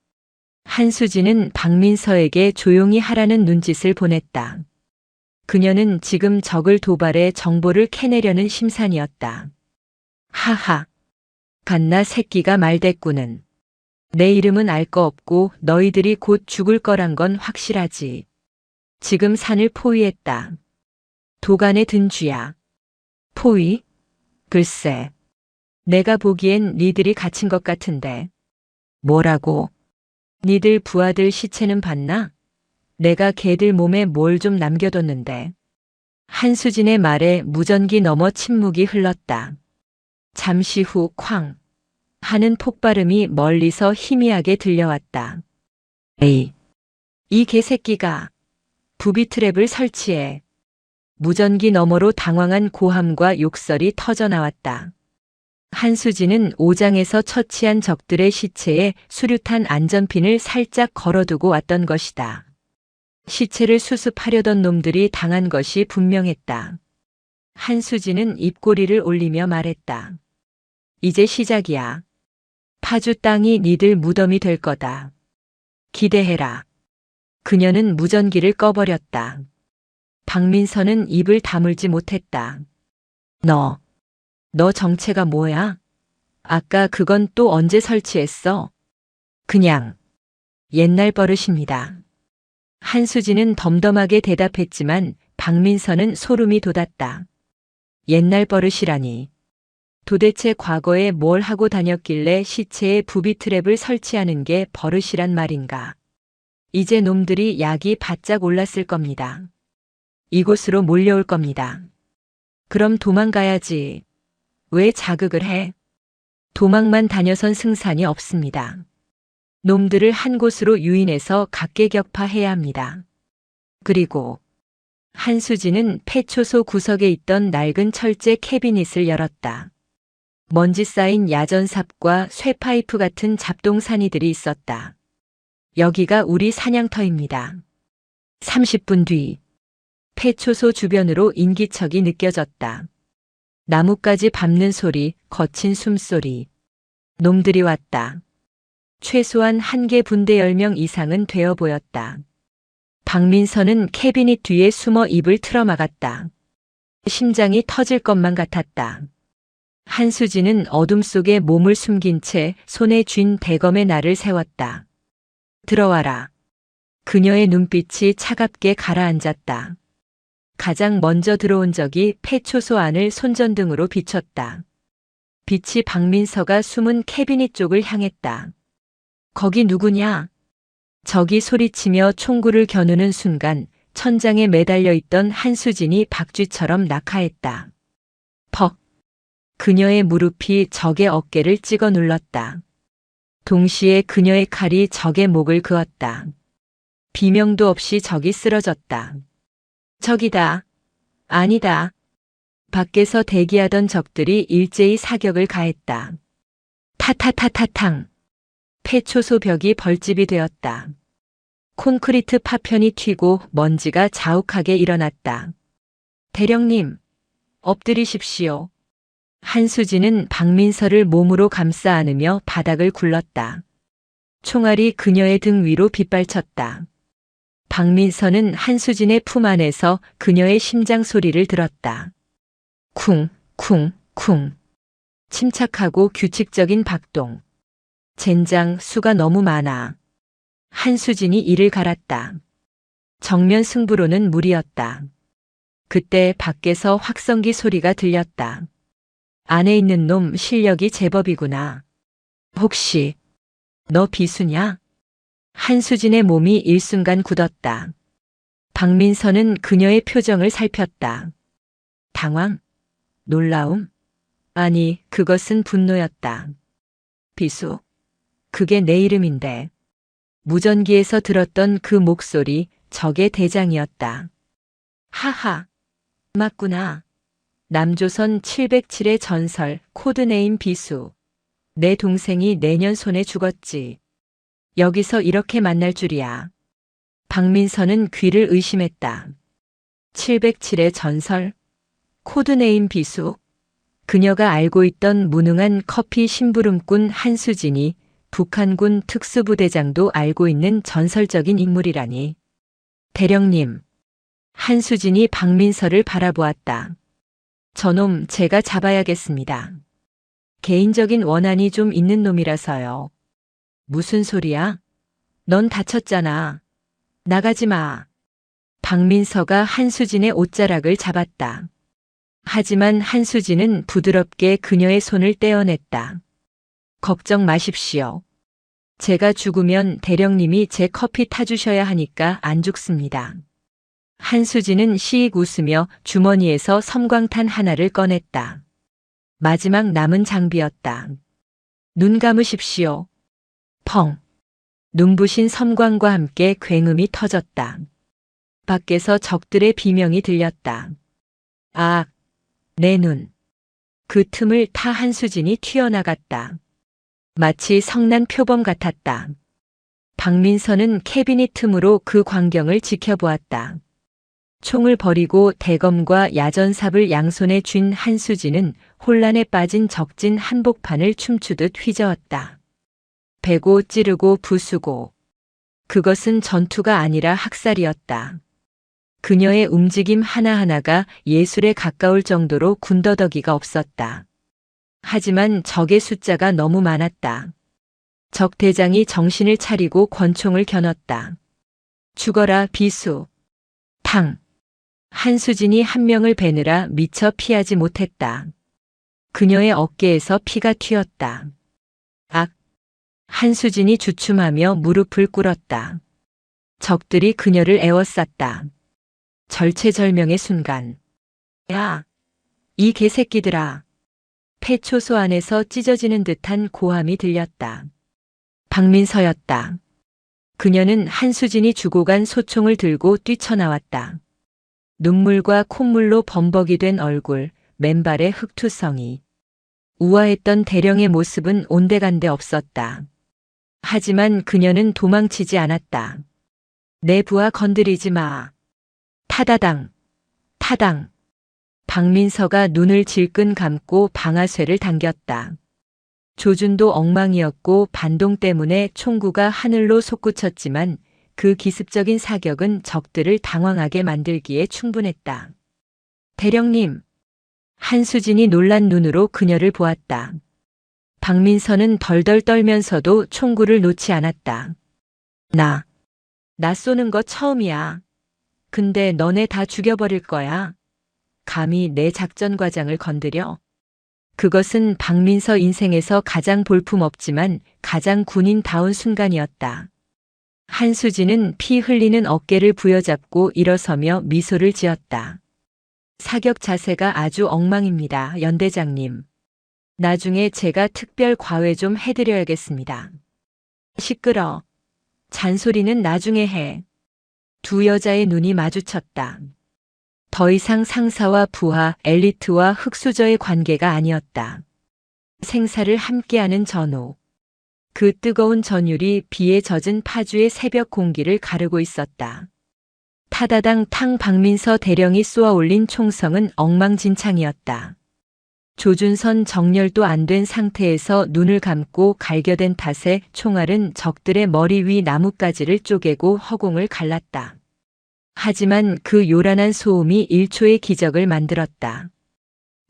한수진은 박민서에게 조용히 하라는 눈짓을 보냈다. 그녀는 지금 적을 도발해 정보를 캐내려는 심산이었다. 하하. 갓나 새끼가 말대꾸는. 내 이름은 알 거 없고 너희들이 곧 죽을 거란 건 확실하지. 지금 산을 포위했다. 도간에 든 쥐야. 포위? 글쎄. 내가 보기엔 니들이 갇힌 것 같은데. 뭐라고? 니들 부하들 시체는 봤나? 내가 걔들 몸에 뭘 좀 남겨뒀는데. 한수진의 말에 무전기 너머 침묵이 흘렀다. 잠시 후 쾅 하는 폭발음이 멀리서 희미하게 들려왔다. 에이, 이 개새끼가 부비트랩을 설치해. 무전기 너머로 당황한 고함과 욕설이 터져나왔다. 한수진은 오장에서 처치한 적들의 시체에 수류탄 안전핀을 살짝 걸어두고 왔던 것이다. 시체를 수습하려던 놈들이 당한 것이 분명했다. 한수진은 입꼬리를 올리며 말했다. 이제 시작이야. 파주 땅이 니들 무덤이 될 거다. 기대해라. 그녀는 무전기를 꺼버렸다. 박민서는 입을 다물지 못했다. 너 정체가 뭐야? 아까 그건 또 언제 설치했어? 그냥 옛날 버릇입니다. 한수진은 덤덤하게 대답했지만 박민서는 소름이 돋았다. 옛날 버릇이라니. 도대체 과거에 뭘 하고 다녔길래 시체에 부비트랩을 설치하는 게 버릇이란 말인가. 이제 놈들이 약이 바짝 올랐을 겁니다. 이곳으로 몰려올 겁니다. 그럼 도망가야지. 왜 자극을 해? 도망만 다녀선 승산이 없습니다. 놈들을 한 곳으로 유인해서 각계격파해야 합니다. 그리고 한수진은 폐초소 구석에 있던 낡은 철제 캐비닛을 열었다. 먼지 쌓인 야전삽과 쇠파이프 같은 잡동사니들이 있었다. 여기가 우리 사냥터입니다. 30분 뒤 폐초소 주변으로 인기척이 느껴졌다. 나뭇가지 밟는 소리, 거친 숨소리. 놈들이 왔다. 최소한 한 개 분대 10명 이상은 되어 보였다. 박민서는 캐비닛 뒤에 숨어 입을 틀어막았다. 심장이 터질 것만 같았다. 한수진은 어둠 속에 몸을 숨긴 채 손에 쥔 대검의 날을 세웠다. 들어와라. 그녀의 눈빛이 차갑게 가라앉았다. 가장 먼저 들어온 적이 폐초소 안을 손전등으로 비췄다. 빛이 박민서가 숨은 캐비닛 쪽을 향했다. 거기 누구냐? 적이 소리치며 총구를 겨누는 순간 천장에 매달려 있던 한수진이 박쥐처럼 낙하했다. 퍽! 그녀의 무릎이 적의 어깨를 찍어 눌렀다. 동시에 그녀의 칼이 적의 목을 그었다. 비명도 없이 적이 쓰러졌다. 적이다. 아니다. 밖에서 대기하던 적들이 일제히 사격을 가했다. 타타타타탕. 폐초소 벽이 벌집이 되었다. 콘크리트 파편이 튀고 먼지가 자욱하게 일어났다. 대령님, 엎드리십시오. 한수진은 박민서를 몸으로 감싸 안으며 바닥을 굴렀다. 총알이 그녀의 등 위로 빗발쳤다. 박민서는 한수진의 품 안에서 그녀의 심장 소리를 들었다. 쿵, 쿵, 쿵. 침착하고 규칙적인 박동. 젠장, 수가 너무 많아. 한수진이 이를 갈았다. 정면 승부로는 무리였다. 그때 밖에서 확성기 소리가 들렸다. 안에 있는 놈 실력이 제법이구나. 혹시 너 비수냐? 한수진의 몸이 일순간 굳었다. 박민서는 그녀의 표정을 살폈다. 당황? 놀라움? 아니, 그것은 분노였다. 비수? 그게 내 이름인데. 무전기에서 들었던 그 목소리, 적의 대장이었다. 하하, 맞구나. 남조선 707의 전설, 코드네임 비수. 내 동생이 내년 손에 죽었지. 여기서 이렇게 만날 줄이야. 박민서는 귀를 의심했다. 707의 전설? 코드네임 비수? 그녀가 알고 있던 무능한 커피 심부름꾼 한수진이 북한군 특수부대장도 알고 있는 전설적인 인물이라니. 대령님. 한수진이 박민서를 바라보았다. 저놈 제가 잡아야겠습니다. 개인적인 원한이 좀 있는 놈이라서요. 무슨 소리야? 넌 다쳤잖아. 나가지 마. 박민서가 한수진의 옷자락을 잡았다. 하지만 한수진은 부드럽게 그녀의 손을 떼어냈다. 걱정 마십시오. 제가 죽으면 대령님이 제 커피 타주셔야 하니까 안 죽습니다. 한수진은 시익 웃으며 주머니에서 섬광탄 하나를 꺼냈다. 마지막 남은 장비였다. 눈 감으십시오. 펑. 눈부신 섬광과 함께 굉음이 터졌다. 밖에서 적들의 비명이 들렸다. 아, 내 눈. 그 틈을 타 한수진이 튀어나갔다. 마치 성난 표범 같았다. 박민서는 캐비닛 틈으로 그 광경을 지켜보았다. 총을 버리고 대검과 야전삽을 양손에 쥔 한수진은 혼란에 빠진 적진 한복판을 춤추듯 휘저었다. 베고 찌르고 부수고. 그것은 전투가 아니라 학살이었다. 그녀의 움직임 하나하나가 예술에 가까울 정도로 군더더기가 없었다. 하지만 적의 숫자가 너무 많았다. 적 대장이 정신을 차리고 권총을 겨눴다. 죽어라 비수. 탕. 한수진이 한 명을 베느라 미처 피하지 못했다. 그녀의 어깨에서 피가 튀었다. 악. 한수진이 주춤하며 무릎을 꿇었다. 적들이 그녀를 에워쌌다. 절체절명의 순간. 야! 이 개새끼들아! 폐초소 안에서 찢어지는 듯한 고함이 들렸다. 박민서였다. 그녀는 한수진이 주고 간 소총을 들고 뛰쳐나왔다. 눈물과 콧물로 범벅이 된 얼굴, 맨발의 흑투성이. 우아했던 대령의 모습은 온데간데 없었다. 하지만 그녀는 도망치지 않았다. 내 부하 건드리지 마. 타다당, 타당. 박민서가 눈을 질끈 감고 방아쇠를 당겼다. 조준도 엉망이었고 반동 때문에 총구가 하늘로 솟구쳤지만 그 기습적인 사격은 적들을 당황하게 만들기에 충분했다. 대령님. 한수진이 놀란 눈으로 그녀를 보았다. 박민서는 덜덜 떨면서도 총구를 놓지 않았다. 나 쏘는 거 처음이야. 근데 너네 다 죽여버릴 거야. 감히 내 작전 과장을 건드려? 그것은 박민서 인생에서 가장 볼품없지만 가장 군인다운 순간이었다. 한수진은 피 흘리는 어깨를 부여잡고 일어서며 미소를 지었다. 사격 자세가 아주 엉망입니다, 연대장님. 나중에 제가 특별 과외 좀 해드려야겠습니다. 시끄러. 잔소리는 나중에 해. 두 여자의 눈이 마주쳤다. 더 이상 상사와 부하, 엘리트와 흑수저의 관계가 아니었다. 생사를 함께하는 전우. 그 뜨거운 전율이 비에 젖은 파주의 새벽 공기를 가르고 있었다. 타다당 탕 박민서 대령이 쏘아 올린 총성은 엉망진창이었다. 조준선 정렬도 안 된 상태에서 눈을 감고 갈겨댄 탓에 총알은 적들의 머리 위 나뭇가지를 쪼개고 허공을 갈랐다. 하지만 그 요란한 소음이 1초의 기적을 만들었다.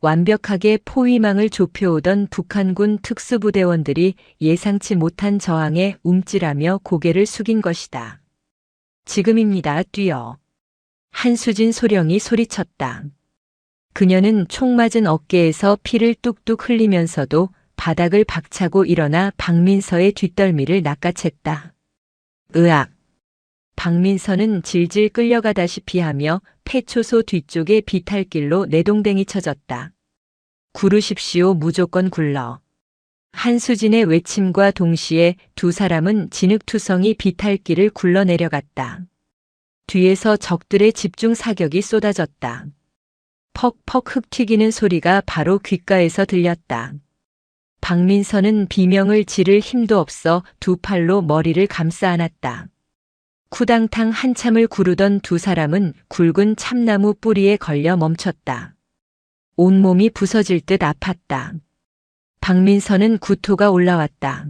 완벽하게 포위망을 좁혀오던 북한군 특수부대원들이 예상치 못한 저항에 움찔하며 고개를 숙인 것이다. 지금입니다. 뛰어. 한수진 소령이 소리쳤다. 그녀는 총 맞은 어깨에서 피를 뚝뚝 흘리면서도 바닥을 박차고 일어나 박민서의 뒷덜미를 낚아챘다. 으악! 박민서는 질질 끌려가다시피 하며 폐초소 뒤쪽의 비탈길로 내동댕이 쳐졌다. 구르십시오. 무조건 굴러. 한수진의 외침과 동시에 두 사람은 진흙투성이 비탈길을 굴러 내려갔다. 뒤에서 적들의 집중 사격이 쏟아졌다. 퍽퍽 흙 튀기는 소리가 바로 귓가에서 들렸다. 박민서는 비명을 지를 힘도 없어 두 팔로 머리를 감싸 안았다. 쿠당탕 한참을 구르던 두 사람은 굵은 참나무 뿌리에 걸려 멈췄다. 온몸이 부서질 듯 아팠다. 박민서는 구토가 올라왔다.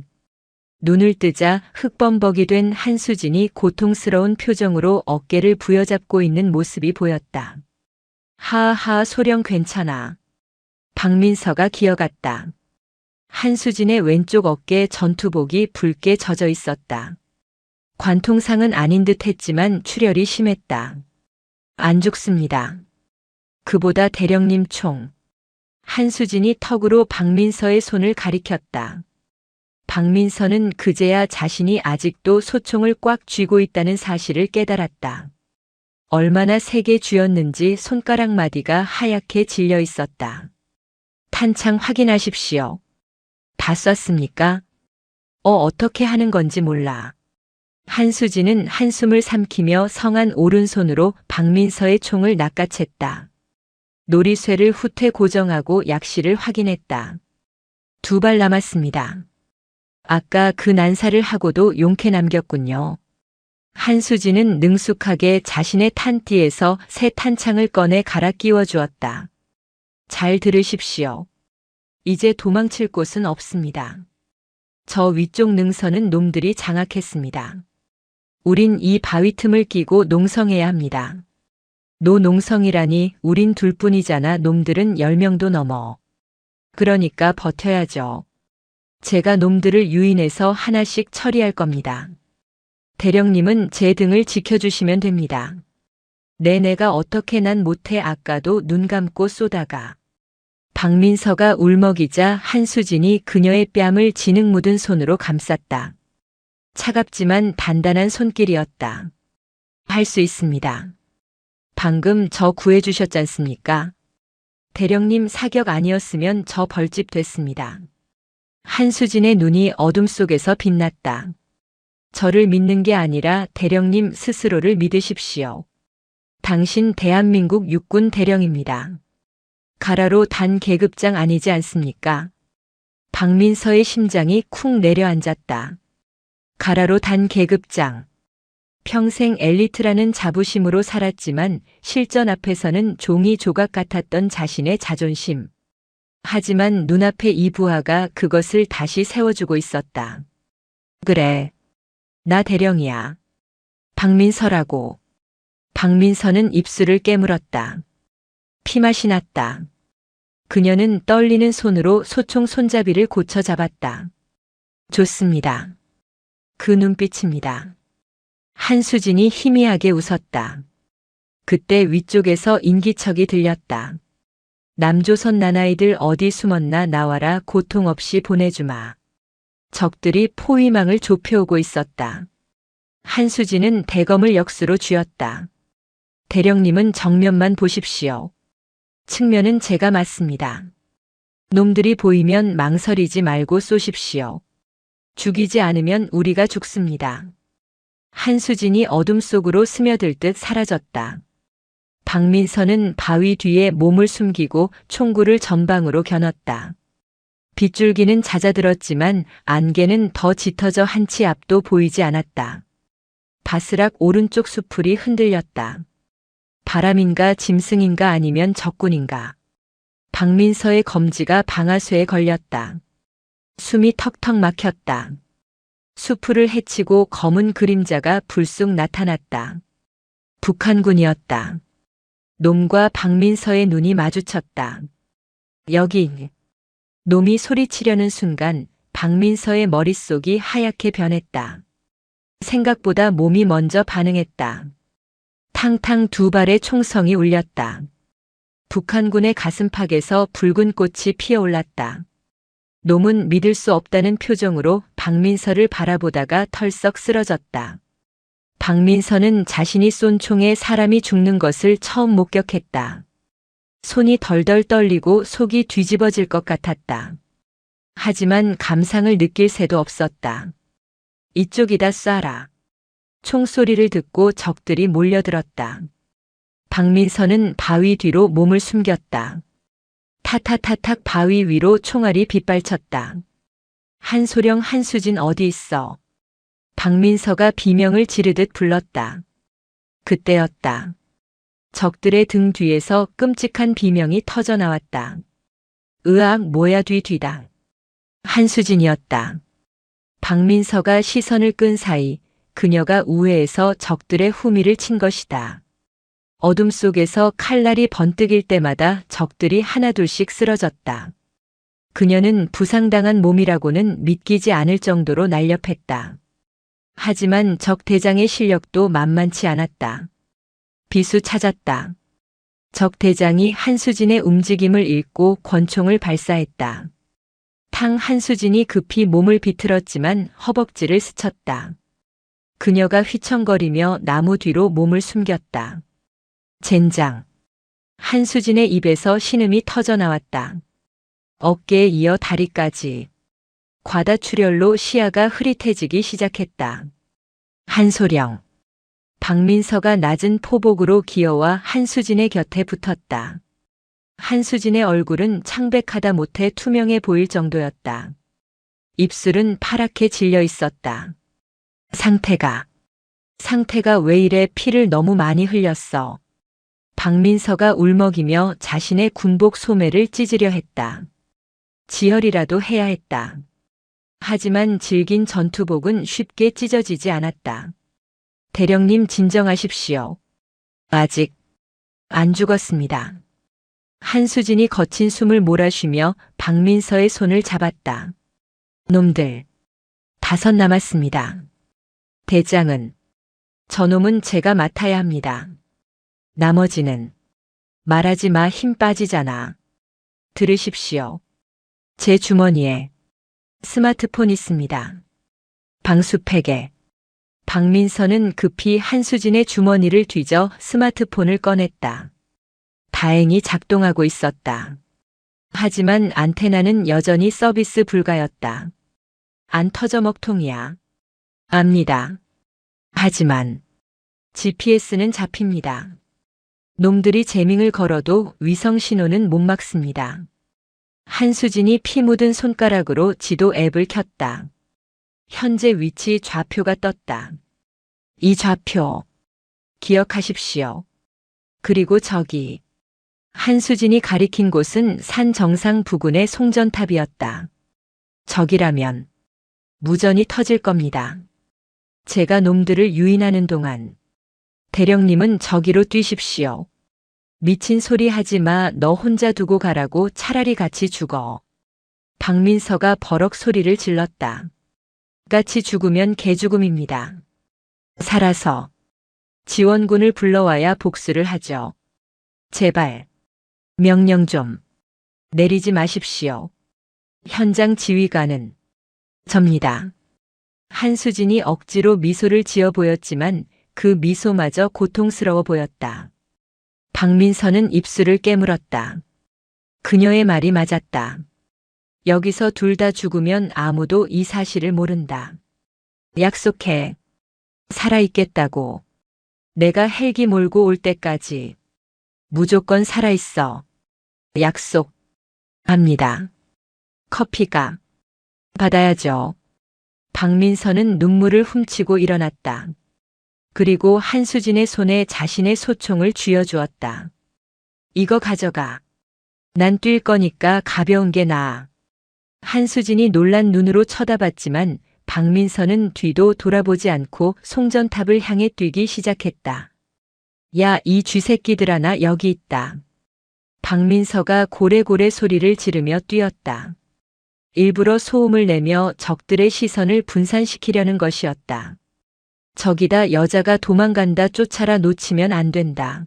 눈을 뜨자 흙범벅이 된 한수진이 고통스러운 표정으로 어깨를 부여잡고 있는 모습이 보였다. 하하, 소령 괜찮아. 박민서가 기어갔다. 한수진의 왼쪽 어깨 전투복이 붉게 젖어 있었다. 관통상은 아닌 듯 했지만 출혈이 심했다. 안 죽습니다. 그보다 대령님 총. 한수진이 턱으로 박민서의 손을 가리켰다. 박민서는 그제야 자신이 아직도 소총을 꽉 쥐고 있다는 사실을 깨달았다. 얼마나 세게 쥐었는지 손가락 마디가 하얗게 질려 있었다. 탄창 확인하십시오. 다 쐈습니까? 어떻게 하는 건지 몰라. 한수진은 한숨을 삼키며 성한 오른손으로 박민서의 총을 낚아챘다. 놀이쇠를 후퇴 고정하고 약실을 확인했다. 2발 남았습니다. 아까 그 난사를 하고도 용케 남겼군요. 한수진은 능숙하게 자신의 탄띠에서 새 탄창을 꺼내 갈아 끼워 주었다. 잘 들으십시오. 이제 도망칠 곳은 없습니다. 저 위쪽 능선은 놈들이 장악했습니다. 우린 이 바위 틈을 끼고 농성해야 합니다. 노농성이라니 우린 둘뿐이잖아. 놈들은 10명도 넘어. 그러니까 버텨야죠. 제가 놈들을 유인해서 하나씩 처리할 겁니다. 대령님은 제 등을 지켜주시면 됩니다. 내가 어떻게 난 못해. 아까도 눈 감고 쏘다가. 박민서가 울먹이자 한수진이 그녀의 뺨을 진흙 묻은 손으로 감쌌다. 차갑지만 단단한 손길이었다. 할 수 있습니다. 방금 저 구해주셨지 않습니까? 대령님 사격 아니었으면 저 벌집 됐습니다. 한수진의 눈이 어둠 속에서 빛났다. 저를 믿는 게 아니라 대령님 스스로를 믿으십시오. 당신 대한민국 육군 대령입니다. 가라로 단 계급장 아니지 않습니까? 박민서의 심장이 쿵 내려앉았다. 가라로 단 계급장. 평생 엘리트라는 자부심으로 살았지만 실전 앞에서는 종이 조각 같았던 자신의 자존심. 하지만 눈앞에 이 부하가 그것을 다시 세워주고 있었다. 그래. 나 대령이야. 박민서라고. 박민서는 입술을 깨물었다. 피맛이 났다. 그녀는 떨리는 손으로 소총 손잡이를 고쳐 잡았다. 좋습니다. 그 눈빛입니다. 한수진이 희미하게 웃었다. 그때 위쪽에서 인기척이 들렸다. 남조선 나나이들 어디 숨었나 나와라. 고통 없이 보내주마. 적들이 포위망을 좁혀오고 있었다. 한수진은 대검을 역수로 쥐었다. 대령님은 정면만 보십시오. 측면은 제가 맞습니다. 놈들이 보이면 망설이지 말고 쏘십시오. 죽이지 않으면 우리가 죽습니다. 한수진이 어둠 속으로 스며들 듯 사라졌다. 박민서는 바위 뒤에 몸을 숨기고 총구를 전방으로 겨눴다. 빗줄기는 잦아들었지만 안개는 더 짙어져 한치 앞도 보이지 않았다. 바스락 오른쪽 수풀이 흔들렸다. 바람인가 짐승인가 아니면 적군인가. 박민서의 검지가 방아쇠에 걸렸다. 숨이 턱턱 막혔다. 수풀을 헤치고 검은 그림자가 불쑥 나타났다. 북한군이었다. 놈과 박민서의 눈이 마주쳤다. 여기. 놈이 소리치려는 순간 박민서의 머릿속이 하얗게 변했다. 생각보다 몸이 먼저 반응했다. 탕탕 두 발의 총성이 울렸다. 북한군의 가슴팍에서 붉은 꽃이 피어올랐다. 놈은 믿을 수 없다는 표정으로 박민서를 바라보다가 털썩 쓰러졌다. 박민서는 자신이 쏜 총에 사람이 죽는 것을 처음 목격했다. 손이 덜덜 떨리고 속이 뒤집어질 것 같았다. 하지만 감상을 느낄 새도 없었다. 이쪽이다 쏴라. 총소리를 듣고 적들이 몰려들었다. 박민서는 바위 뒤로 몸을 숨겼다. 타타타탁 바위 위로 총알이 빗발쳤다. 한소령 한수진 어디 있어? 박민서가 비명을 지르듯 불렀다. 그때였다. 적들의 등 뒤에서 끔찍한 비명이 터져 나왔다. 으악 뭐야 뒤다. 한수진이었다. 박민서가 시선을 끈 사이 그녀가 우회해서 적들의 후미를 친 것이다. 어둠 속에서 칼날이 번뜩일 때마다 적들이 하나둘씩 쓰러졌다. 그녀는 부상당한 몸이라고는 믿기지 않을 정도로 날렵했다. 하지만 적 대장의 실력도 만만치 않았다. 비수 찾았다. 적 대장이 한수진의 움직임을 읽고 권총을 발사했다. 탕 한수진이 급히 몸을 비틀었지만 허벅지를 스쳤다. 그녀가 휘청거리며 나무 뒤로 몸을 숨겼다. 젠장. 한수진의 입에서 신음이 터져 나왔다. 어깨에 이어 다리까지. 과다출혈로 시야가 흐릿해지기 시작했다. 한소령. 박민서가 낮은 포복으로 기어와 한수진의 곁에 붙었다. 한수진의 얼굴은 창백하다 못해 투명해 보일 정도였다. 입술은 파랗게 질려 있었다. 상태가 왜 이래 피를 너무 많이 흘렸어. 박민서가 울먹이며 자신의 군복 소매를 찢으려 했다. 지혈이라도 해야 했다. 하지만 질긴 전투복은 쉽게 찢어지지 않았다. 대령님 진정하십시오. 아직 안 죽었습니다. 한수진이 거친 숨을 몰아쉬며 박민서의 손을 잡았다. 놈들, 5 남았습니다. 대장은, 저놈은 제가 맡아야 합니다. 나머지는, 말하지 마 힘 빠지잖아. 들으십시오. 제 주머니에 스마트폰 있습니다. 방수팩에. 박민서는 급히 한수진의 주머니를 뒤져 스마트폰을 꺼냈다. 다행히 작동하고 있었다. 하지만 안테나는 여전히 서비스 불가였다. 안 터져 먹통이야. 압니다. 하지만 GPS는 잡힙니다. 놈들이 재밍을 걸어도 위성 신호는 못 막습니다. 한수진이 피 묻은 손가락으로 지도 앱을 켰다. 현재 위치 좌표가 떴다. 이 좌표 기억하십시오. 그리고 저기 한수진이 가리킨 곳은 산 정상 부근의 송전탑이었다. 적이라면 무전이 터질 겁니다. 제가 놈들을 유인하는 동안 대령님은 저기로 뛰십시오. 미친 소리 하지 마. 너 혼자 두고 가라고. 차라리 같이 죽어. 박민서가 버럭 소리를 질렀다. 같이 죽으면 개죽음입니다. 살아서 지원군을 불러와야 복수를 하죠. 제발 명령 좀 내리지 마십시오. 현장 지휘관은 접니다. 한수진이 억지로 미소를 지어 보였지만 그 미소마저 고통스러워 보였다. 박민서는 입술을 깨물었다. 그녀의 말이 맞았다. 여기서 둘 다 죽으면 아무도 이 사실을 모른다. 약속해. 살아있겠다고. 내가 헬기 몰고 올 때까지. 무조건 살아있어. 약속. 합니다. 커피가. 받아야죠. 박민서는 눈물을 훔치고 일어났다. 그리고 한수진의 손에 자신의 소총을 쥐어주었다. 이거 가져가. 난 뛸 거니까 가벼운 게 나아. 한수진이 놀란 눈으로 쳐다봤지만 박민서는 뒤도 돌아보지 않고 송전탑을 향해 뛰기 시작했다. 야, 이 쥐새끼들아, 나 여기 있다. 박민서가 고래고래 소리를 지르며 뛰었다. 일부러 소음을 내며 적들의 시선을 분산시키려는 것이었다. 저기다, 여자가 도망간다. 쫓아라. 놓치면 안 된다.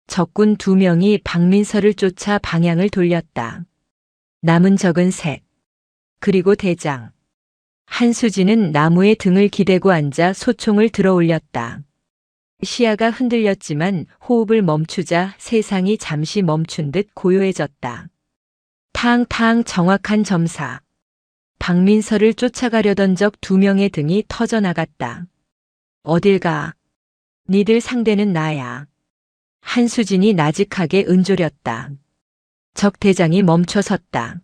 적군 2명이 박민서를 쫓아 방향을 돌렸다. 남은 적은 셋. 그리고 대장. 한수진은 나무에 등을 기대고 앉아 소총을 들어 올렸다. 시야가 흔들렸지만 호흡을 멈추자 세상이 잠시 멈춘 듯 고요해졌다. 탕탕 정확한 점사. 박민서를 쫓아가려던 적 2명의 등이 터져나갔다. 어딜 가? 니들 상대는 나야. 한수진이 나직하게 은조렸다. 적 대장이 멈춰섰다.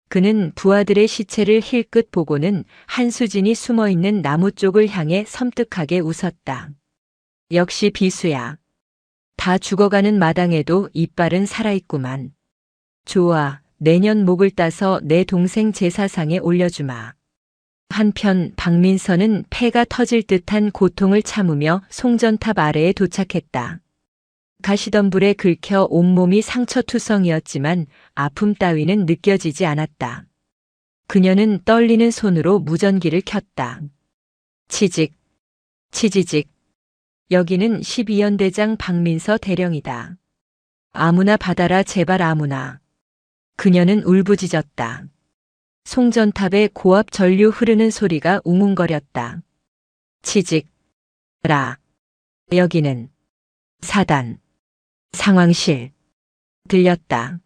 그는 부하들의 시체를 힐끗 보고는 한수진이 숨어있는 나무 쪽을 향해 섬뜩하게 웃었다. 역시 비수야. 다 죽어가는 마당에도 이빨은 살아있구만. 좋아, 내년 목을 따서 내 동생 제사상에 올려주마. 한편 박민서는 폐가 터질 듯한 고통을 참으며 송전탑 아래에 도착했다. 가시덤불에 긁혀 온몸이 상처투성이었지만 아픔 따위는 느껴지지 않았다. 그녀는 떨리는 손으로 무전기를 켰다. 치직, 치지직. 여기는 12연대장 박민서 대령이다. 아무나 받아라, 제발 아무나. 그녀는 울부짖었다. 송전탑에 고압 전류 흐르는 소리가 웅웅거렸다. 치직, 라. 여기는 사단. 상황실. 들렸다.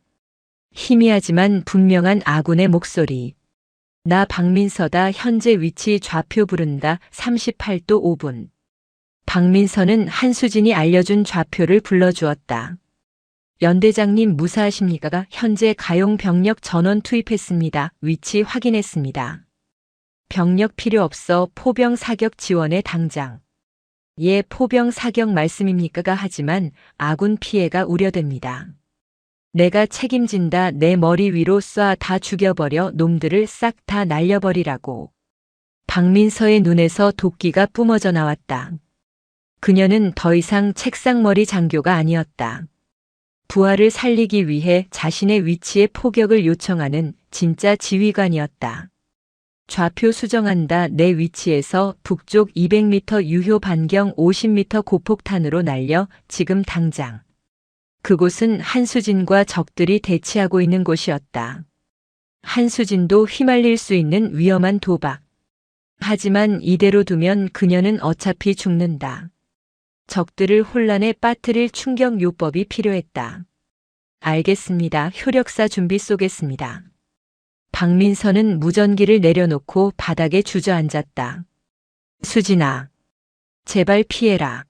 희미하지만 분명한 아군의 목소리. 나 박민서다. 현재 위치 좌표 부른다. 38도 5분. 박민서는 한수진이 알려준 좌표를 불러주었다. 연대장님 무사하십니까? 현재 가용 병력 전원 투입했습니다. 위치 확인했습니다. 병력 필요 없어. 포병 사격 지원에 당장. 예, 포병 사격 말씀입니까? 하지만 아군 피해가 우려됩니다. 내가 책임진다. 내 머리 위로 쏴. 다 죽여버려. 놈들을 싹 다 날려버리라고. 박민서의 눈에서 도끼가 뿜어져 나왔다. 그녀는 더 이상 책상머리 장교가 아니었다. 부하를 살리기 위해 자신의 위치에 포격을 요청하는 진짜 지휘관이었다. 좌표 수정한다. 내 위치에서 북쪽 200m 유효 반경 50m 고폭탄으로 날려. 지금 당장. 그곳은 한수진과 적들이 대치하고 있는 곳이었다. 한수진도 휘말릴 수 있는 위험한 도박. 하지만 이대로 두면 그녀는 어차피 죽는다. 적들을 혼란에 빠뜨릴 충격 요법이 필요했다. 알겠습니다. 효력사 준비 쏘겠습니다. 박민서는 무전기를 내려놓고 바닥에 주저앉았다. 수진아, 제발 피해라.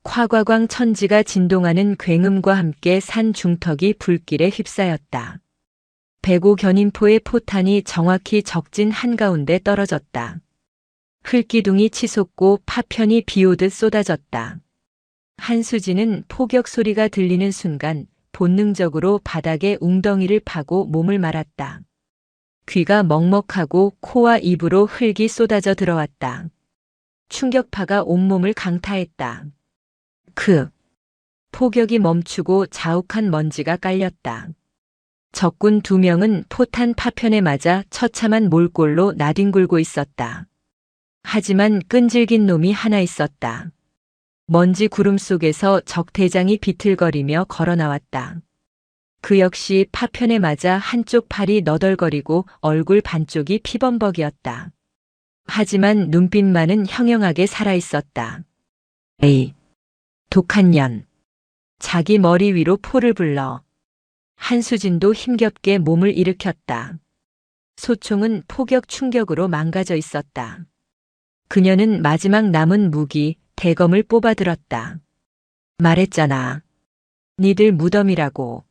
콰과광 천지가 진동하는 굉음과 함께 산 중턱이 불길에 휩싸였다. 105 견인포의 포탄이 정확히 적진 한가운데 떨어졌다. 흙기둥이 치솟고 파편이 비오듯 쏟아졌다. 한수진은 포격 소리가 들리는 순간 본능적으로 바닥에 웅덩이를 파고 몸을 말았다. 귀가 먹먹하고 코와 입으로 흙이 쏟아져 들어왔다. 충격파가 온몸을 강타했다. 포격이 멈추고 자욱한 먼지가 깔렸다. 적군 2명은 포탄 파편에 맞아 처참한 몰골로 나뒹굴고 있었다. 하지만 끈질긴 놈이 하나 있었다. 먼지 구름 속에서 적 대장이 비틀거리며 걸어 나왔다. 그 역시 파편에 맞아 한쪽 팔이 너덜거리고 얼굴 반쪽이 피범벅이었다. 하지만 눈빛만은 형형하게 살아있었다. 에이, 독한 년. 자기 머리 위로 포를 불러. 한수진도 힘겹게 몸을 일으켰다. 소총은 포격 충격으로 망가져 있었다. 그녀는 마지막 남은 무기, 대검을 뽑아들었다. 말했잖아. 니들 무덤이라고.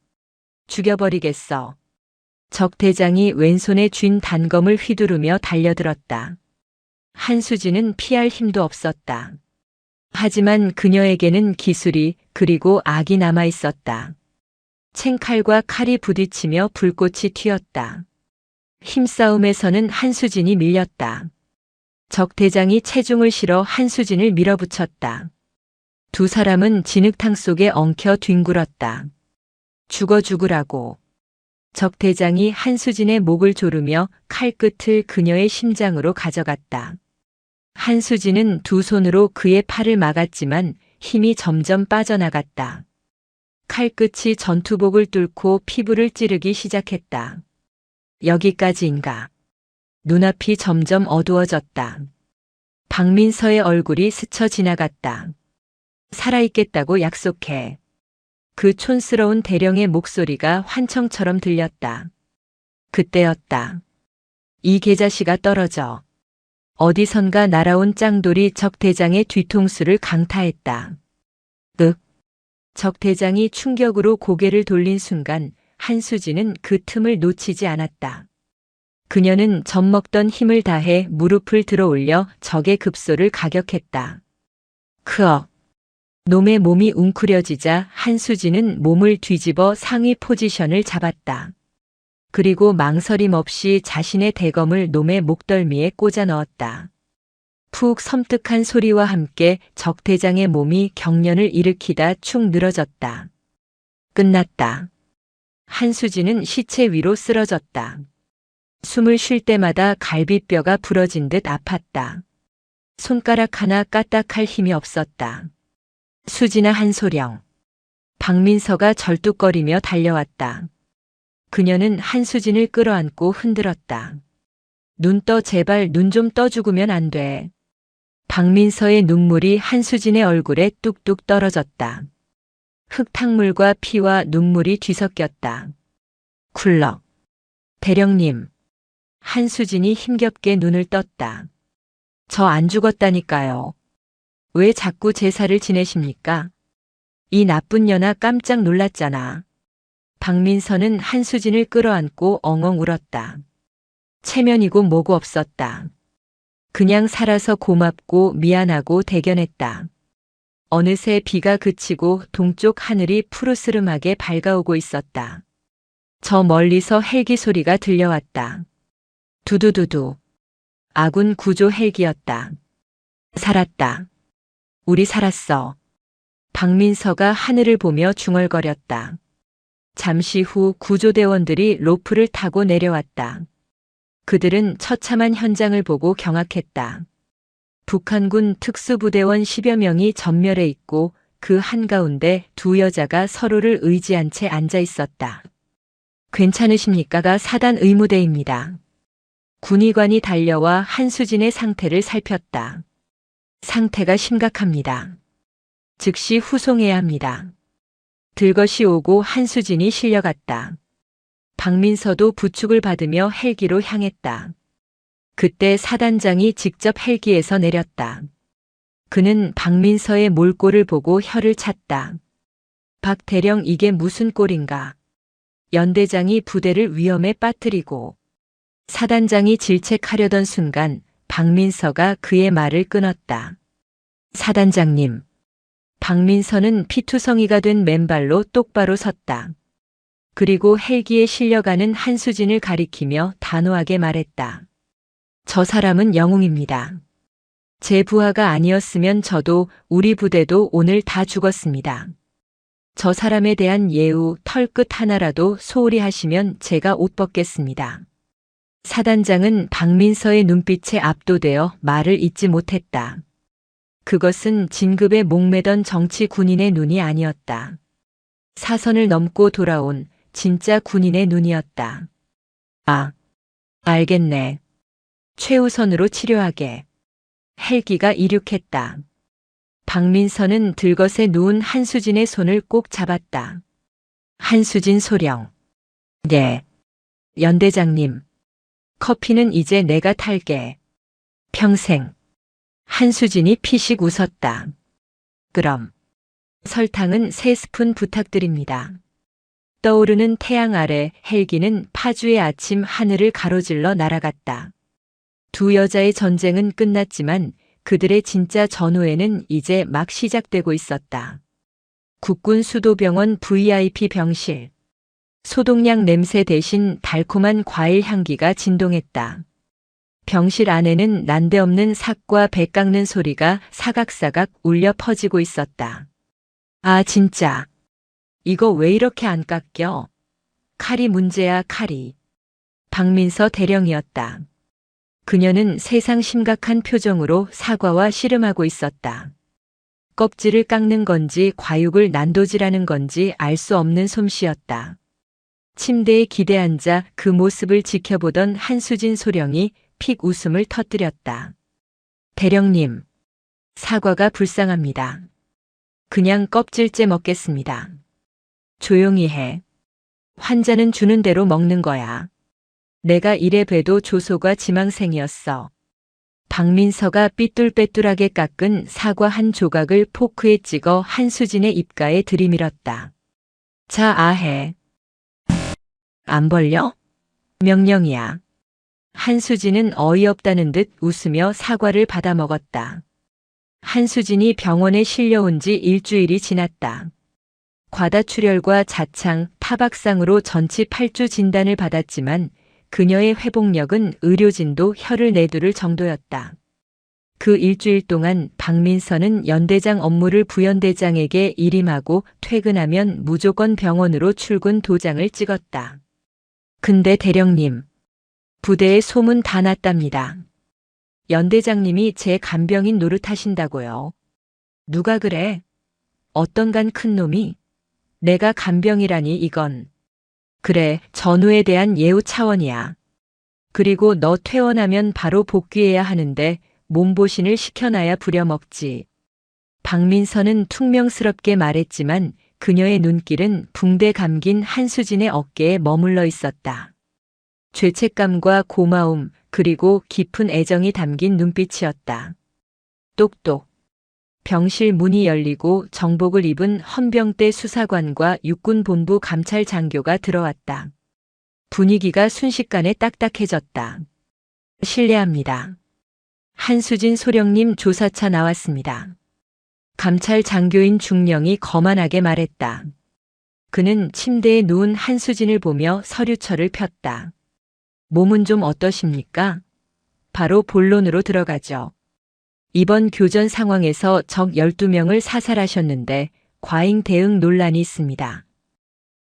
죽여버리겠어. 적 대장이 왼손에 쥔 단검을 휘두르며 달려들었다. 한수진은 피할 힘도 없었다. 하지만 그녀에게는 기술이 그리고 악이 남아 있었다. 챙칼과 칼이 부딪히며 불꽃이 튀었다. 힘싸움에서는 한수진이 밀렸다. 적 대장이 체중을 실어 한수진을 밀어붙였다. 두 사람은 진흙탕 속에 엉켜 뒹굴었다. 죽으라고. 적 대장이 한수진의 목을 조르며 칼끝을 그녀의 심장으로 가져갔다. 한수진은 두 손으로 그의 팔을 막았지만 힘이 점점 빠져나갔다. 칼끝이 전투복을 뚫고 피부를 찌르기 시작했다. 여기까지인가. 눈앞이 점점 어두워졌다. 박민서의 얼굴이 스쳐 지나갔다. 살아있겠다고 약속해. 그 촌스러운 대령의 목소리가 환청처럼 들렸다. 그때였다. 이 계자씨가 떨어져. 어디선가 날아온 짱돌이 적 대장의 뒤통수를 강타했다. 적 대장이 충격으로 고개를 돌린 순간 한수진은 그 틈을 놓치지 않았다. 그녀는 젖먹던 힘을 다해 무릎을 들어 올려 적의 급소를 가격했다. 크억. 놈의 몸이 웅크려지자 한수진은 몸을 뒤집어 상위 포지션을 잡았다. 그리고 망설임 없이 자신의 대검을 놈의 목덜미에 꽂아 넣었다. 푹 섬뜩한 소리와 함께 적대장의 몸이 경련을 일으키다 축 늘어졌다. 끝났다. 한수진은 시체 위로 쓰러졌다. 숨을 쉴 때마다 갈비뼈가 부러진 듯 아팠다. 손가락 하나 까딱할 힘이 없었다. 수진아 한소령. 박민서가 절뚝거리며 달려왔다. 그녀는 한수진을 끌어안고 흔들었다. 눈 떠 제발 눈 좀 떠 죽으면 안 돼. 박민서의 눈물이 한수진의 얼굴에 뚝뚝 떨어졌다. 흙탕물과 피와 눈물이 뒤섞였다. 쿨럭. 대령님. 한수진이 힘겹게 눈을 떴다. 저 안 죽었다니까요. 왜 자꾸 제사를 지내십니까? 이 나쁜 년아 깜짝 놀랐잖아. 박민서는 한수진을 끌어안고 엉엉 울었다. 체면이고 뭐고 없었다. 그냥 살아서 고맙고 미안하고 대견했다. 어느새 비가 그치고 동쪽 하늘이 푸르스름하게 밝아오고 있었다. 저 멀리서 헬기 소리가 들려왔다. 두두두두. 아군 구조 헬기였다. 살았다. 우리 살았어. 박민서가 하늘을 보며 중얼거렸다. 잠시 후 구조대원들이 로프를 타고 내려왔다. 그들은 처참한 현장을 보고 경악했다. 북한군 특수부대원 10여 명이 전멸해 있고 그 한가운데 두 여자가 서로를 의지한 채 앉아 있었다. 괜찮으십니까가 사단 의무대입니다. 군의관이 달려와 한수진의 상태를 살폈다. 상태가 심각합니다. 즉시 후송해야 합니다. 들것이 오고 한수진이 실려갔다. 박민서도 부축을 받으며 헬기로 향했다. 그때 사단장이 직접 헬기에서 내렸다. 그는 박민서의 몰골을 보고 혀를 찼다. 박 대령 이게 무슨 꼴인가. 연대장이 부대를 위험에 빠뜨리고 사단장이 질책하려던 순간 박민서가 그의 말을 끊었다. 사단장님. 박민서는 피투성이가 된 맨발로 똑바로 섰다. 그리고 헬기에 실려가는 한수진을 가리키며 단호하게 말했다. 저 사람은 영웅입니다. 제 부하가 아니었으면 저도 우리 부대도 오늘 다 죽었습니다. 저 사람에 대한 예우 털끝 하나라도 소홀히 하시면 제가 옷 벗겠습니다. 사단장은 박민서의 눈빛에 압도되어 말을 잇지 못했다. 그것은 진급에 목매던 정치 군인의 눈이 아니었다. 사선을 넘고 돌아온 진짜 군인의 눈이었다. 아, 알겠네. 최우선으로 치료하게. 헬기가 이륙했다. 박민서는 들것에 누운 한수진의 손을 꼭 잡았다. 한수진 소령. 네. 연대장님. 커피는 이제 내가 탈게. 평생. 한수진이 피식 웃었다. 그럼. 설탕은 3스푼 부탁드립니다. 떠오르는 태양 아래 헬기는 파주의 아침 하늘을 가로질러 날아갔다. 두 여자의 전쟁은 끝났지만 그들의 진짜 전우회는 이제 막 시작되고 있었다. 국군 수도병원 VIP 병실. 소독약 냄새 대신 달콤한 과일 향기가 진동했다. 병실 안에는 난데없는 삭과 배 깎는 소리가 사각사각 울려 퍼지고 있었다. 아, 진짜. 이거 왜 이렇게 안 깎여? 칼이 문제야, 칼이. 박민서 대령이었다. 그녀는 세상 심각한 표정으로 사과와 씨름하고 있었다. 껍질을 깎는 건지 과육을 난도질하는 건지 알 수 없는 솜씨였다. 침대에 기대 앉아 그 모습을 지켜보던 한수진 소령이 픽 웃음을 터뜨렸다. 대령님, 사과가 불쌍합니다. 그냥 껍질째 먹겠습니다. 조용히 해. 환자는 주는 대로 먹는 거야. 내가 이래 봬도 조소가 지망생이었어. 박민서가 삐뚤빼뚤하게 깎은 사과 한 조각을 포크에 찍어 한수진의 입가에 들이밀었다. 자, 아해. 안 벌려? 명령이야. 한수진은 어이없다는 듯 웃으며 사과를 받아 먹었다. 한수진이 병원에 실려온 지 일주일이 지났다. 과다출혈과 자창, 타박상으로 전치 8주 진단을 받았지만 그녀의 회복력은 의료진도 혀를 내두를 정도였다. 그 일주일 동안 박민서는 연대장 업무를 부연대장에게 일임하고 퇴근하면 무조건 병원으로 출근 도장을 찍었다. 근데 대령님, 부대에 소문 다 났답니다. 연대장님이 제 간병인 노릇하신다고요. 누가 그래? 어떤 간 큰 놈이? 내가 간병이라니 이건. 그래, 전우에 대한 예우 차원이야. 그리고 너 퇴원하면 바로 복귀해야 하는데 몸보신을 시켜놔야 부려먹지. 박민서는 퉁명스럽게 말했지만 그녀의 눈길은 붕대 감긴 한수진의 어깨에 머물러 있었다. 죄책감과 고마움 그리고 깊은 애정이 담긴 눈빛이었다. 똑똑. 병실 문이 열리고 정복을 입은 헌병대 수사관과 육군본부 감찰 장교가 들어왔다. 분위기가 순식간에 딱딱해졌다. 실례합니다. 한수진 소령님 조사차 나왔습니다. 감찰 장교인 중령이 거만하게 말했다. 그는 침대에 누운 한수진을 보며 서류철을 폈다. 몸은 좀 어떠십니까? 바로 본론으로 들어가죠. 이번 교전 상황에서 적 12명을 사살하셨는데 과잉 대응 논란이 있습니다.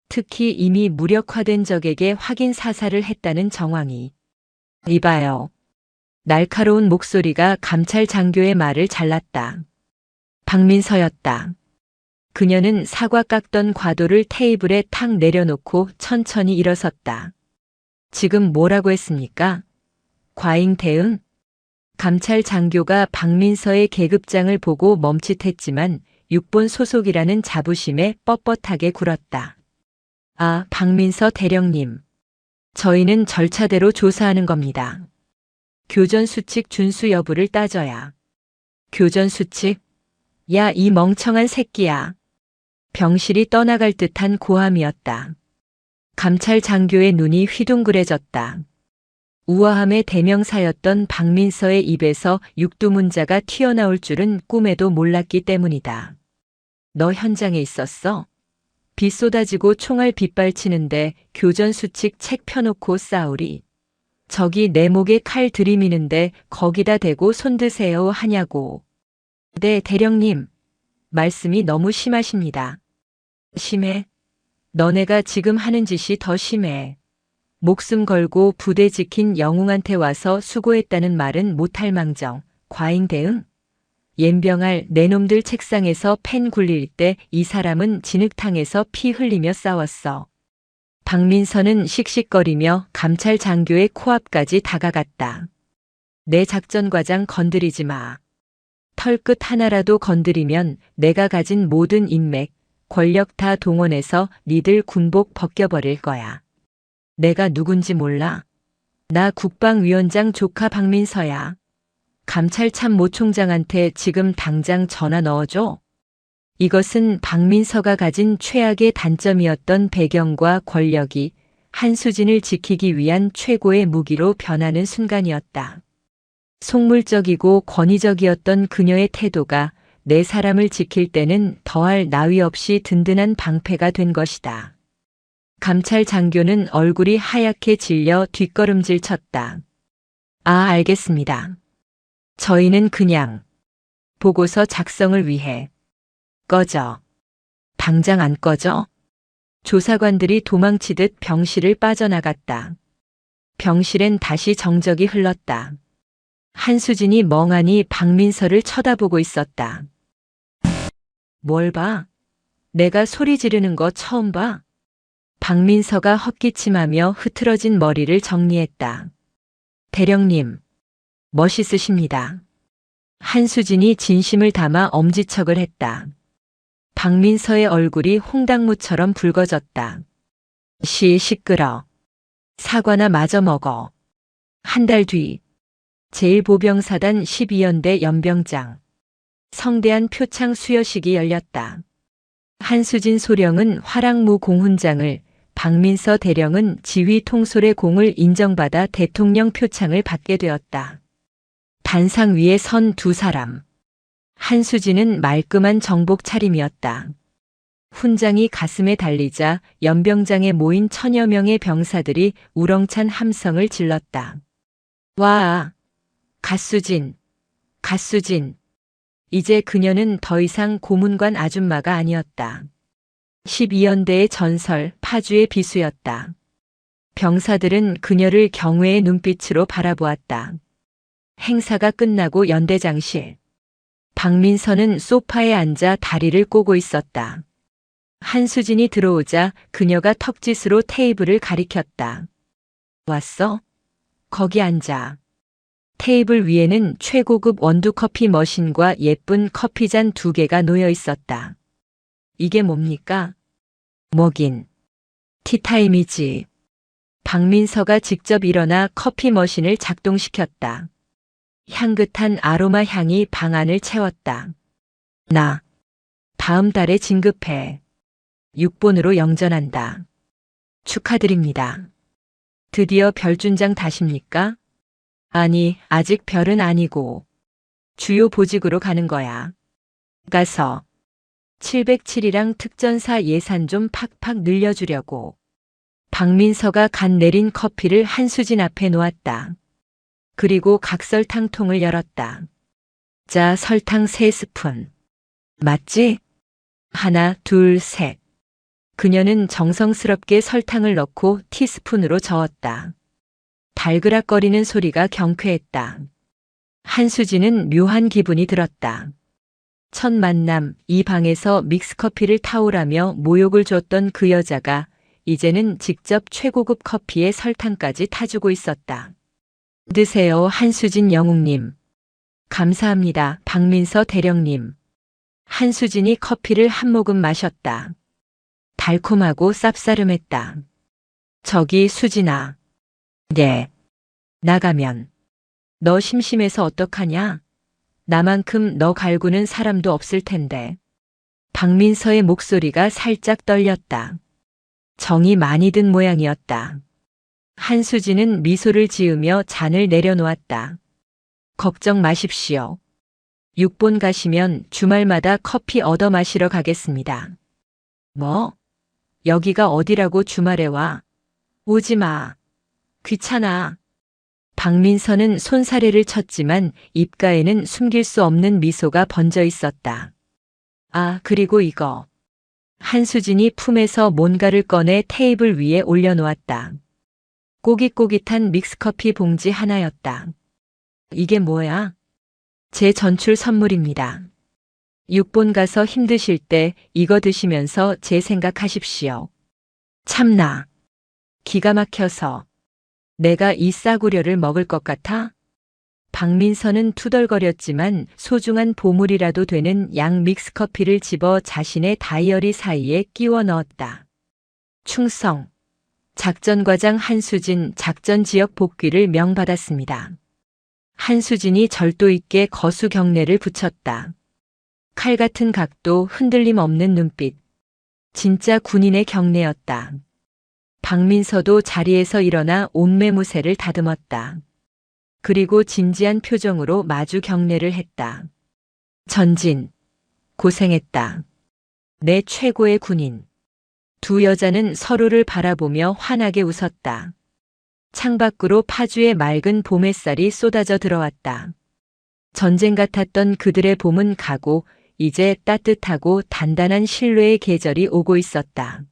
특히 이미 무력화된 적에게 확인 사살을 했다는 정황이. 이봐요. 날카로운 목소리가 감찰 장교의 말을 잘랐다. 박민서였다. 그녀는 사과 깎던 과도를 테이블에 탁 내려놓고 천천히 일어섰다. 지금 뭐라고 했습니까? 과잉 대응? 감찰 장교가 박민서의 계급장을 보고 멈칫했지만 육본 소속이라는 자부심에 뻣뻣하게 굴었다. 아, 박민서 대령님. 저희는 절차대로 조사하는 겁니다. 교전 수칙 준수 여부를 따져야. 교전 수칙? 야, 이 멍청한 새끼야. 병실이 떠나갈 듯한 고함이었다. 감찰 장교의 눈이 휘둥그레졌다. 우아함의 대명사였던 박민서의 입에서 육두문자가 튀어나올 줄은 꿈에도 몰랐기 때문이다. 너 현장에 있었어? 비 쏟아지고 총알 빗발치는데 교전수칙 책 펴놓고 싸우리. 저기 내 목에 칼 들이미는데 거기다 대고 손드세요 하냐고. 네, 대령님. 말씀이 너무 심하십니다. 심해? 너네가 지금 하는 짓이 더 심해. 목숨 걸고 부대 지킨 영웅한테 와서 수고했다는 말은 못할 망정. 과잉 대응? 옌병할 내 놈들 책상에서 펜 굴릴 때 이 사람은 진흙탕에서 피 흘리며 싸웠어. 박민서는 씩씩거리며 감찰 장교의 코앞까지 다가갔다. 내 작전과장 건드리지 마. 털끝 하나라도 건드리면 내가 가진 모든 인맥, 권력 다 동원해서 니들 군복 벗겨버릴 거야. 내가 누군지 몰라? 나 국방위원장 조카 박민서야. 감찰 참모 총장한테 지금 당장 전화 넣어줘. 이것은 박민서가 가진 최악의 단점이었던 배경과 권력이 한수진을 지키기 위한 최고의 무기로 변하는 순간이었다. 속물적이고 권위적이었던 그녀의 태도가 내 사람을 지킬 때는 더할 나위 없이 든든한 방패가 된 것이다. 감찰 장교는 얼굴이 하얗게 질려 뒷걸음질 쳤다. 아, 알겠습니다. 저희는 그냥 보고서 작성을 위해. 꺼져. 당장 안 꺼져? 조사관들이 도망치듯 병실을 빠져나갔다. 병실엔 다시 정적이 흘렀다. 한수진이 멍하니 박민서를 쳐다보고 있었다. 뭘 봐? 내가 소리 지르는 거 처음 봐? 박민서가 헛기침하며 흐트러진 머리를 정리했다. 대령님, 멋있으십니다. 한수진이 진심을 담아 엄지척을 했다. 박민서의 얼굴이 홍당무처럼 붉어졌다. 시끄러. 사과나 마저 먹어. 한 달 뒤 제1보병사단 12연대 연병장. 성대한 표창 수여식이 열렸다. 한수진 소령은 화랑무 공훈장을, 박민서 대령은 지휘 통솔의 공을 인정받아 대통령 표창을 받게 되었다. 단상 위에 선 두 사람. 한수진은 말끔한 정복 차림이었다. 훈장이 가슴에 달리자 연병장에 모인 1000여 명의 병사들이 우렁찬 함성을 질렀다. 와! 갓수진! 갓수진! 이제 그녀는 더 이상 고문관 아줌마가 아니었다. 12연대의 전설 파주의 비수였다. 병사들은 그녀를 경외의 눈빛으로 바라보았다. 행사가 끝나고 연대장실. 박민서는 소파에 앉아 다리를 꼬고 있었다. 한수진이 들어오자 그녀가 턱짓으로 테이블을 가리켰다. 왔어? 거기 앉아. 테이블 위에는 최고급 원두커피 머신과 예쁜 커피잔 2개가 놓여 있었다. 이게 뭡니까? 뭐긴. 티타임이지. 박민서가 직접 일어나 커피 머신을 작동시켰다. 향긋한 아로마 향이 방 안을 채웠다. 나 다음 달에 진급해. 6본으로 영전한다. 축하드립니다. 드디어 별준장 다십니까? 아니, 아직 별은 아니고 주요 보직으로 가는 거야. 가서 707이랑 특전사 예산 좀 팍팍 늘려주려고. 박민서가 간 내린 커피를 한수진 앞에 놓았다. 그리고 각설탕통을 열었다. 자, 설탕 3스푼. 맞지? 하나, 둘, 셋. 그녀는 정성스럽게 설탕을 넣고 티스푼으로 저었다. 달그락거리는 소리가 경쾌했다. 한수진은 묘한 기분이 들었다. 첫 만남, 이 방에서 믹스커피를 타오라며 모욕을 줬던 그 여자가 이제는 직접 최고급 커피에 설탕까지 타주고 있었다. 드세요, 한수진 영웅님. 감사합니다, 박민서 대령님. 한수진이 커피를 한 모금 마셨다. 달콤하고 쌉싸름했다. 저기 수진아. 네. 나가면. 너 심심해서 어떡하냐? 나만큼 너 갈구는 사람도 없을 텐데. 박민서의 목소리가 살짝 떨렸다. 정이 많이 든 모양이었다. 한수진은 미소를 지으며 잔을 내려놓았다. 걱정 마십시오. 6본 가시면 주말마다 커피 얻어 마시러 가겠습니다. 뭐? 여기가 어디라고 주말에 와? 오지 마. 귀찮아. 박민서는 손사래를 쳤지만 입가에는 숨길 수 없는 미소가 번져 있었다. 아, 그리고 이거. 한수진이 품에서 뭔가를 꺼내 테이블 위에 올려놓았다. 꼬깃꼬깃한 믹스커피 봉지 하나였다. 이게 뭐야? 제 전출 선물입니다. 6본 가서 힘드실 때 이거 드시면서 제 생각하십시오. 참나. 기가 막혀서. 내가 이 싸구려를 먹을 것 같아? 박민서는 투덜거렸지만 소중한 보물이라도 되는 양 믹스커피를 집어 자신의 다이어리 사이에 끼워 넣었다. 충성. 작전과장 한수진 작전지역 복귀를 명받았습니다. 한수진이 절도 있게 거수 경례를 붙였다. 칼 같은 각도, 흔들림 없는 눈빛. 진짜 군인의 경례였다. 박민서도 자리에서 일어나 옷매무새를 다듬었다. 그리고 진지한 표정으로 마주 경례를 했다. 전진. 고생했다. 내 최고의 군인. 두 여자는 서로를 바라보며 환하게 웃었다. 창밖으로 파주의 맑은 봄 햇살이 쏟아져 들어왔다. 전쟁 같았던 그들의 봄은 가고 이제 따뜻하고 단단한 신뢰의 계절이 오고 있었다.